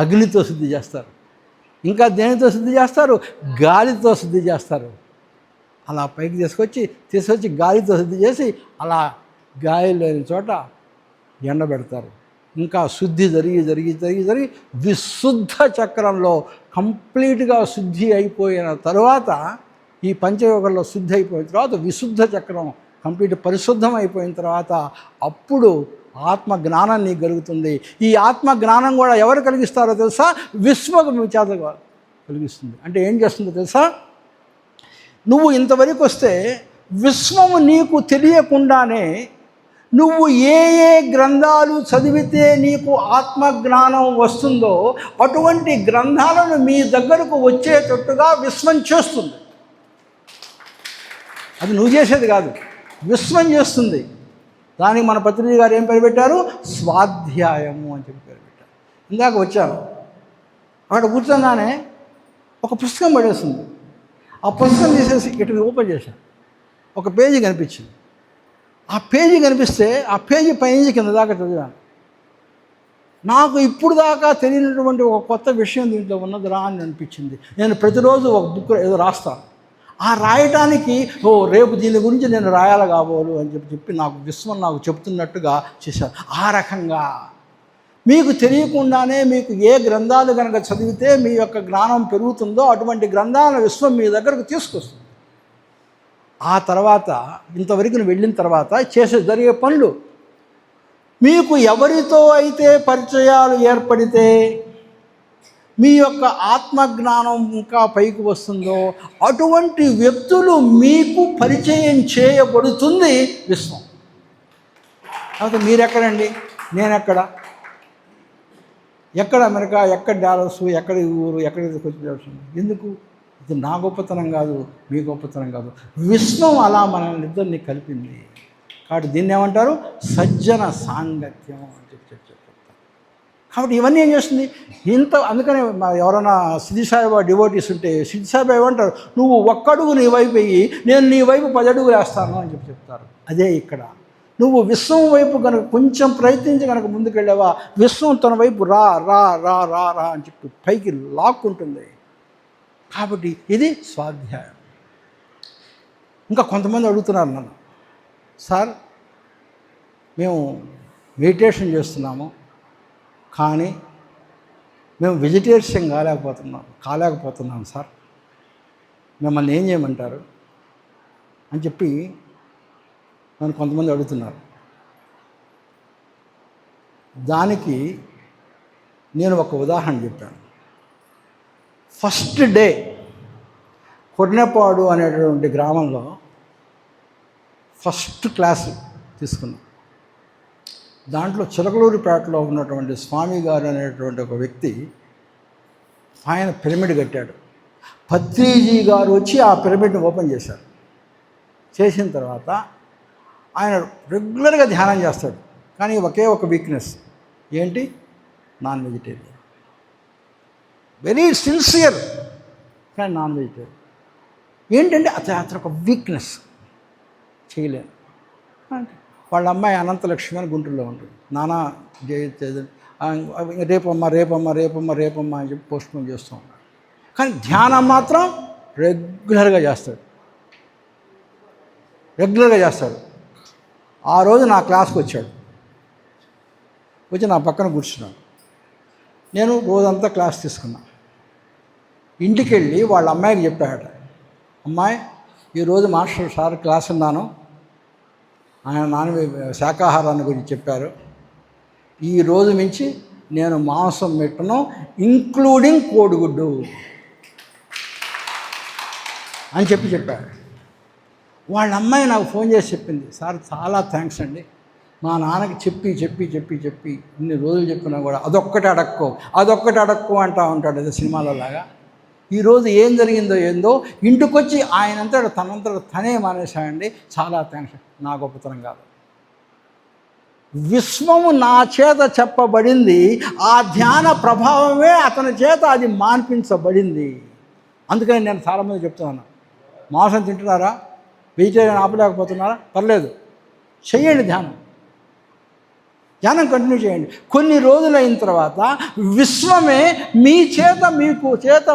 అగ్నితో శుద్ధి చేస్తారు. ఇంకా దేనితో శుద్ధి చేస్తారు? గాలితో శుద్ధి చేస్తారు. అలా పైకి తీసుకొచ్చి గాలితో శుద్ధి చేసి అలా గాలి లేని చోట ఎండబెడతారు. ఇంకా శుద్ధి జరిగి విశుద్ధ చక్రంలో కంప్లీట్గా శుద్ధి అయిపోయిన తర్వాత, ఈ పంచయోగంలో శుద్ధి అయిపోయిన తర్వాత విశుద్ధ చక్రం కంప్లీట్ పరిశుద్ధం అయిపోయిన తర్వాత అప్పుడు ఆత్మ జ్ఞానం నీకు కలుగుతుంది. ఈ ఆత్మ జ్ఞానం కూడా ఎవరు కలిగిస్తారో తెలుసా? విశ్వం చేత కలిగిస్తుంది. అంటే ఏం చేస్తుందో తెలుసా? నువ్వు ఇంతవరకు వస్తే విశ్వము నీకు తెలియకుండానే నువ్వు ఏ గ్రంథాలు చదివితే నీకు ఆత్మజ్ఞానం వస్తుందో అటువంటి గ్రంథాలను మీ దగ్గరకు వచ్చేటట్టుగా విశ్వం చేస్తుంది. అది నువ్వు చేసేది కాదు, విశ్వం చేస్తుంది. దానికి మన పత్రిక గారు ఏం పేరు పెట్టారు? స్వాధ్యాయము అని చెప్పి పేరు పెట్టారు. ఇందాక వచ్చాను, అక్కడ కూర్చోగానే ఒక పుస్తకం పడేస్తుంది. ఆ పుస్తకం తీసేసి ఇటు ఓపెన్ చేశాను. ఒక పేజీ కనిపించింది. ఆ పేజీ కనిపిస్తే ఆ పేజీ పైనుంచి కింద దాకా చదివాను. నాకు ఇప్పుడు దాకా తెలియనటువంటి ఒక కొత్త విషయం దీంట్లో ఉన్నదిరా అని అనిపించింది. నేను ప్రతిరోజు ఒక బుక్ ఏదో రాస్తాను. ఆ రాయటానికి రేపు దీని గురించి నేను రాయాలి కాబోలు అని చెప్పి నాకు విశ్వం నాకు చెప్తున్నట్టుగా చేశాను. ఆ రకంగా మీకు తెలియకుండానే మీకు ఏ గ్రంథాలు కనుక చదివితే మీ యొక్క జ్ఞానం పెరుగుతుందో అటువంటి గ్రంథాలను విశ్వం మీ దగ్గరకు తీసుకొస్తుంది. ఆ తర్వాత ఇంతవరకు నువ్వు వెళ్ళిన తర్వాత జరిగే పనులు, మీకు ఎవరితో అయితే పరిచయాలు ఏర్పడితే మీ యొక్క ఆత్మజ్ఞానం ఇంకా పైకి వస్తుందో అటువంటి వ్యక్తులు మీకు పరిచయం చేయబడుతుంది విశ్వం. కాబట్టి మీరెక్కడండి? నేనెక్కడ? ఎక్కడ అమెరికా, ఎక్కడ డాలర్స్, ఎక్కడ ఊరు, ఎక్కడ వచ్చి ఎందుకు? ఇది నా గొప్పతనం కాదు, మీ గొప్పతనం కాదు. విశ్వం అలా మనల్ని ఇద్దరిని కలిపింది. కాబట్టి దీన్ని ఏమంటారు? సజ్జన సాంగత్యం అని చెప్తారు. కాబట్టి ఇవన్నీ ఏం చేస్తుంది? అందుకనే ఎవరైనా సిద్ధి సాయిబాబా డివోటీస్ ఉంటే సిద్ధి సాయిబాబా ఏమంటారు? నువ్వు ఒక్కడుగు నీ వైపు వెయ్యి, నేను నీ వైపు 10 అడుగులు వేస్తాను అని చెప్తారు. అదే ఇక్కడ నువ్వు విశ్వం వైపు కనుక కొంచెం ప్రయత్నించి కనుక ముందుకెళ్ళావా, విశ్వం తన వైపు రా రా రా రా రా అని చెప్పి పైకి లాక్కుంటుంది. కాబట్టి ఇది స్వాధ్యాయం. ఇంకా కొంతమంది అడుగుతున్నారు నన్ను, సార్ మేము మెడిటేషన్ చేస్తున్నాము కానీ మేము వెజిటేరియన్ కాలేకపోతున్నాం సార్, మిమ్మల్ని ఏం చేయమంటారు అని చెప్పి నన్ను కొంతమంది అడుగుతున్నారు. దానికి నేను ఒక ఉదాహరణ చెప్పాను. ఫస్ట్ డే కొర్నెపాడు అనేటువంటి గ్రామంలో ఫస్ట్ క్లాసు తీసుకున్నాం. దాంట్లో చిలకలూరిపేటలో ఉన్నటువంటి స్వామి గారు అనేటువంటి ఒక వ్యక్తి ఆయన పిరమిడ్ కట్టాడు. పత్రిజీ గారు వచ్చి ఆ పిరమిడ్ని ఓపెన్ చేశారు. చేసిన తర్వాత ఆయన రెగ్యులర్గా ధ్యానం చేస్తాడు. కానీ ఒకే ఒక వీక్నెస్ ఏంటి? Non vegetarian. వెరీ సిన్సియర్, కానీ నాన్ వెజిటేరియన్. ఏంటంటే అతను ఒక వీక్నెస్, చేయలేను అంటే. వాళ్ళ అమ్మాయి అనంతలక్ష్మి అని గుంటూరులో ఉంటుంది. నానా రేపమ్మ రేపమ్మ రేపమ్మ రేపమ్మ అని చెప్పి పోస్ట్పోన్ చేస్తూ ఉన్నాడు. కానీ ధ్యానం మాత్రం రెగ్యులర్గా చేస్తాడు. ఆ రోజు నా క్లాస్కి వచ్చాడు. వచ్చి నా పక్కన కూర్చున్నాడు. నేను రోజంతా క్లాస్ తీసుకున్నా. ఇంటికి వెళ్ళి వాళ్ళ అమ్మాయికి చెప్పాడట, అమ్మాయి ఈరోజు మాస్టర్ సార్ క్లాస్ ఉన్నాను, ఆయన శాకాహారాన్ని గురించి చెప్పారు. ఈ రోజు నుంచి నేను మాంసం పెట్టను, ఇంక్లూడింగ్ కోడిగుడ్డు అని చెప్పాడు. వాళ్ళ అమ్మాయి నాకు ఫోన్ చేసి చెప్పింది, సార్ చాలా థ్యాంక్స్ అండి, మా నాన్నకి చెప్పి ఇన్ని రోజులు చెప్పినా కూడా అదొక్కటి అడక్కు అంటూ ఉంటాడు అదే సినిమాలో లాగా. ఈరోజు ఏం జరిగిందో ఏందో ఇంటికొచ్చి తనంతట తనే మానేశాడండి, చాలా థ్యాంక్స్. నా గొప్పతనం కాదు, విశ్వము నా చేత చెప్పబడింది, ఆ ధ్యాన ప్రభావమే అతని చేత అది మాన్పించబడింది. అందుకని నేను చాలామంది చెప్తున్నాను, మాంసం తింటున్నారా, వెజిటేరియన్ ఆపలేకపోతున్నారా, పర్లేదు, చెయ్యండి ధ్యానం కంటిన్యూ చేయండి. కొన్ని రోజులైన తర్వాత విశ్వమే మీకు చేత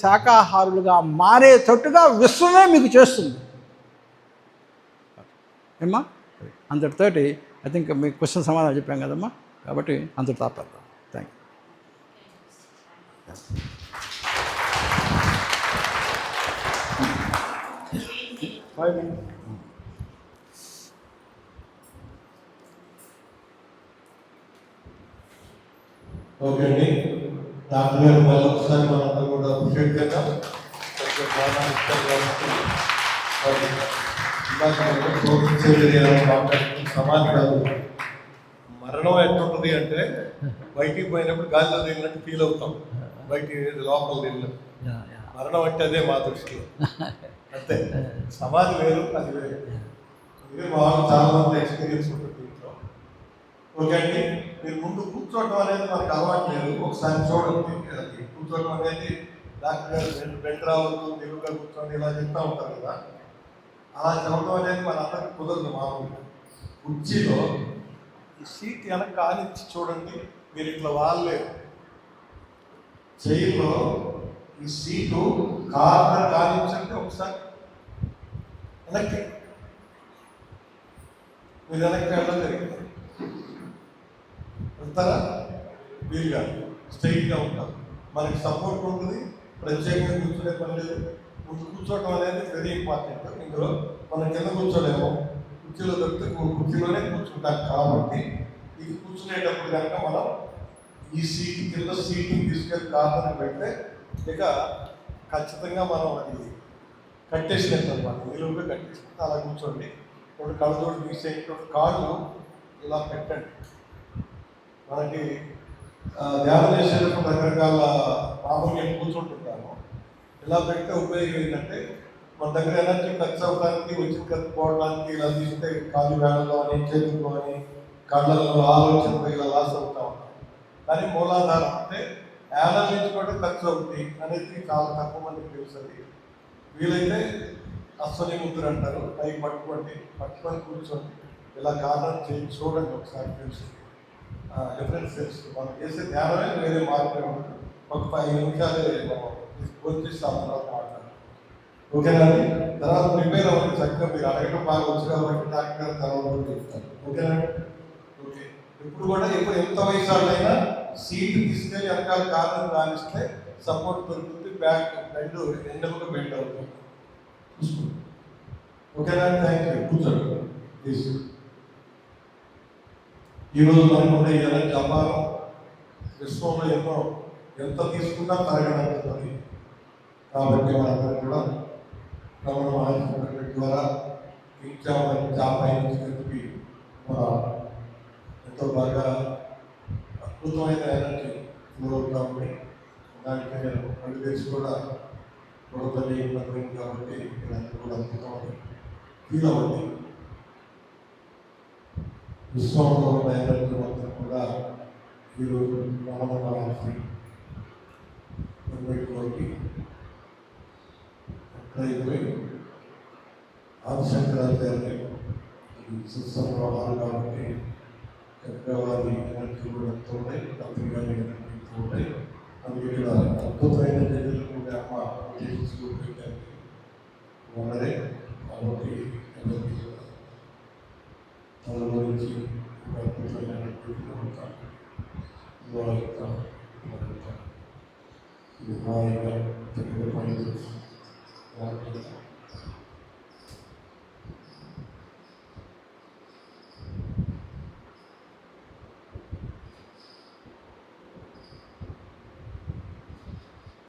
శాకాహారులుగా మారేటట్టుగా విశ్వమే మీకు చేస్తుంది. ఏమ్మా, అంతటితోటి ఐ థింక్ మీకు క్వశ్చన్ సమాధానం చెప్పాం కదమ్మా, కాబట్టి అంతటి తాపడతాం. Thank you. ఓకే అండి, డాక్టర్ గారు మళ్ళీ ఒకసారి మనందరూ కూడా అప్రిషియేట్ చేద్దాం. సమాధి కాదు, మరణం ఎట్లుంటుంది అంటే బయటికి పోయినప్పుడు గాలిలో తిరిగినట్టు ఫీల్ అవుతాం, బయటికి లోపల తిరిగినట్టు. మరణం అంటే అదే మా దృష్టిలో, అంతే. సమాధి వేరు, అది వేరు. ఇదే మా వాళ్ళు చాలా మంది ఎక్స్పీరియన్స్ ఉంటుంది ఇంట్లో. ఓకే అండి, మీరు ముందు కూర్చోవడం అనేది మనకు అలవాటు లేదు, ఒకసారి చూడండి. కూర్చోవడం అనేది డాక్టర్ గారు బెడ్ రావద్దు, నిలువుగా కూర్చోండి ఇలా చెప్తా ఉంటారు కదా, అలా చెప్పడం అనేది మన అందరికి కుదరదు. మామూలుగా కుర్చీలో ఈ సీట్ వెనక కానిచ్చి చూడండి, మీరు ఇట్లా వాళ్ళలేరు. చైర్లో ఈ సీటు కార్నర్ కానించండి, ఒకసారి వెనక్కి మీరు వెనక్కి వెళ్ళడం జరిగింది, వెళ్తారా? వీలుగా స్ట్రైట్గా ఉంటారు, మనకి సపోర్ట్ ఉంటుంది, ప్రత్యేకంగా కూర్చునే పని లేదు. ముందు కూర్చోవడం అనేది వెరీ ఇంపార్టెంట్. ఇందులో మనం కింద కూర్చోలేము, కుర్చీలో దొరికితే కుర్చీలోనే కూర్చుంటాం. కాబట్టి ఇది కూర్చునేటప్పుడు కనుక మనం ఈ సీటు కింద సీటుని తీసుకెళ్ళి కార్నర్ని పెడితే ఇక ఖచ్చితంగా మనం అది కట్టేసినట్టు అనమాట, నిలువుగా కట్టేసుకుంటే అలా కూర్చోండి. రెండు కళ్ళతోటి తీసేటువంటి కాళ్ళు ఇలా పెట్టండి. మనకి ధ్యానం చేసేటప్పుడు రకరకాల మామూలుగా కూర్చుంటుంటాము, ఇలా పెడితే ఉపయోగం ఏంటంటే మన దగ్గర ఎనర్జీ ఖర్చు అవ్వడానికి, వచ్చిన ఖర్చు పోవడానికి ఇలా తీసుకుంటే కాళ్ళు వేళల్లో అని, చేతుల్లో అని, కళ్ళల్లో ఆలోచనలు ఇలా లాస్ అవుతా ఉంటాం. కానీ మూలాధారం అంటే ఏళ్ళ నుంచి కూడా ఖర్చు అవుతుంది అనేది చాలా తక్కువ మందికి తెలుస్తుంది. వీలైతే అశ్వని ముద్ర అంటారు, అవి పట్టుకొని కూర్చోండి, ఇలా కారణం చేసి చూడండి, ఒకసారి తెలుస్తుంది డిఫరెన్స్ తెలుస్తుంది. మనం చేసే ధ్యానమే వేరే మార్గం ఉంటుంది. ఒక 5 నిమిషాలే మనం గుర్తిస్తాం, తర్వాత మాట్లాడాలి. ఓకేనండి, తర్వాత ప్రిపేర్ అవ్వండి చక్కగా. మీరు అడగడం బాగా వచ్చు కాబట్టి డాక్టర్ తర్వాత చెప్తారు. ఓకేనండి, ఓకే. ఇప్పుడు కూడా ఎంత వయసు వాళ్ళైనా సీట్ తీసుకెళ్ళి వెనకాల కారణం రాణిస్తే సపోర్ట్ దొరుకుతుంది, బ్యాక్ బెండ్ ఎండముగా బెండ్ అవుతుంది. చూసుకోండి. ఓకేనా? Thank you. కూర్చోండి ప్లీజ్. ఈరోజు మనకు ఉండే ఎనర్జీ అపారం, విశ్వంలో ఎంత తీసుకున్నా తరగడానికి. కాబట్టి మనందరం కూడా రమణ మహర్షి ద్వారా ఇంచామని చాప మన ఎంతో బాగా అద్భుతమైన ఎనర్జీ ఫ్లో అవుతా ఉంది. దానికి నేను రెండు వేసి కూడా గొడవలి ఇబ్బంది కాబట్టి ఇదంతా కూడా అద్భుతం ఫీల్ అవ్వండి. విశ్వంలో ఉన్న ఎనర్జీ మొత్తం కూడా ఈరోజు రమణమహర్షి లోకి అయిపోయి ఆదిశంకరాచార్య సిస్టంలో ఉన్నారు కాబట్టి చక్రవారి ఎనర్జీ కూడా ఎంతో ఉన్నాయి, కపిల్ గారి ఎనర్జీ ఎంతో ఉన్నాయి. అందుకే ఇక్కడ అద్భుతమైన చర్యలు కూడా అమ్మ ఉద్దేశించుకుంటారు ఉన్నదే కాబట్టి ఎనర్జీ తన గురించి అద్భుతమైన ఎనర్జీ హాయిగా తెలుగు పని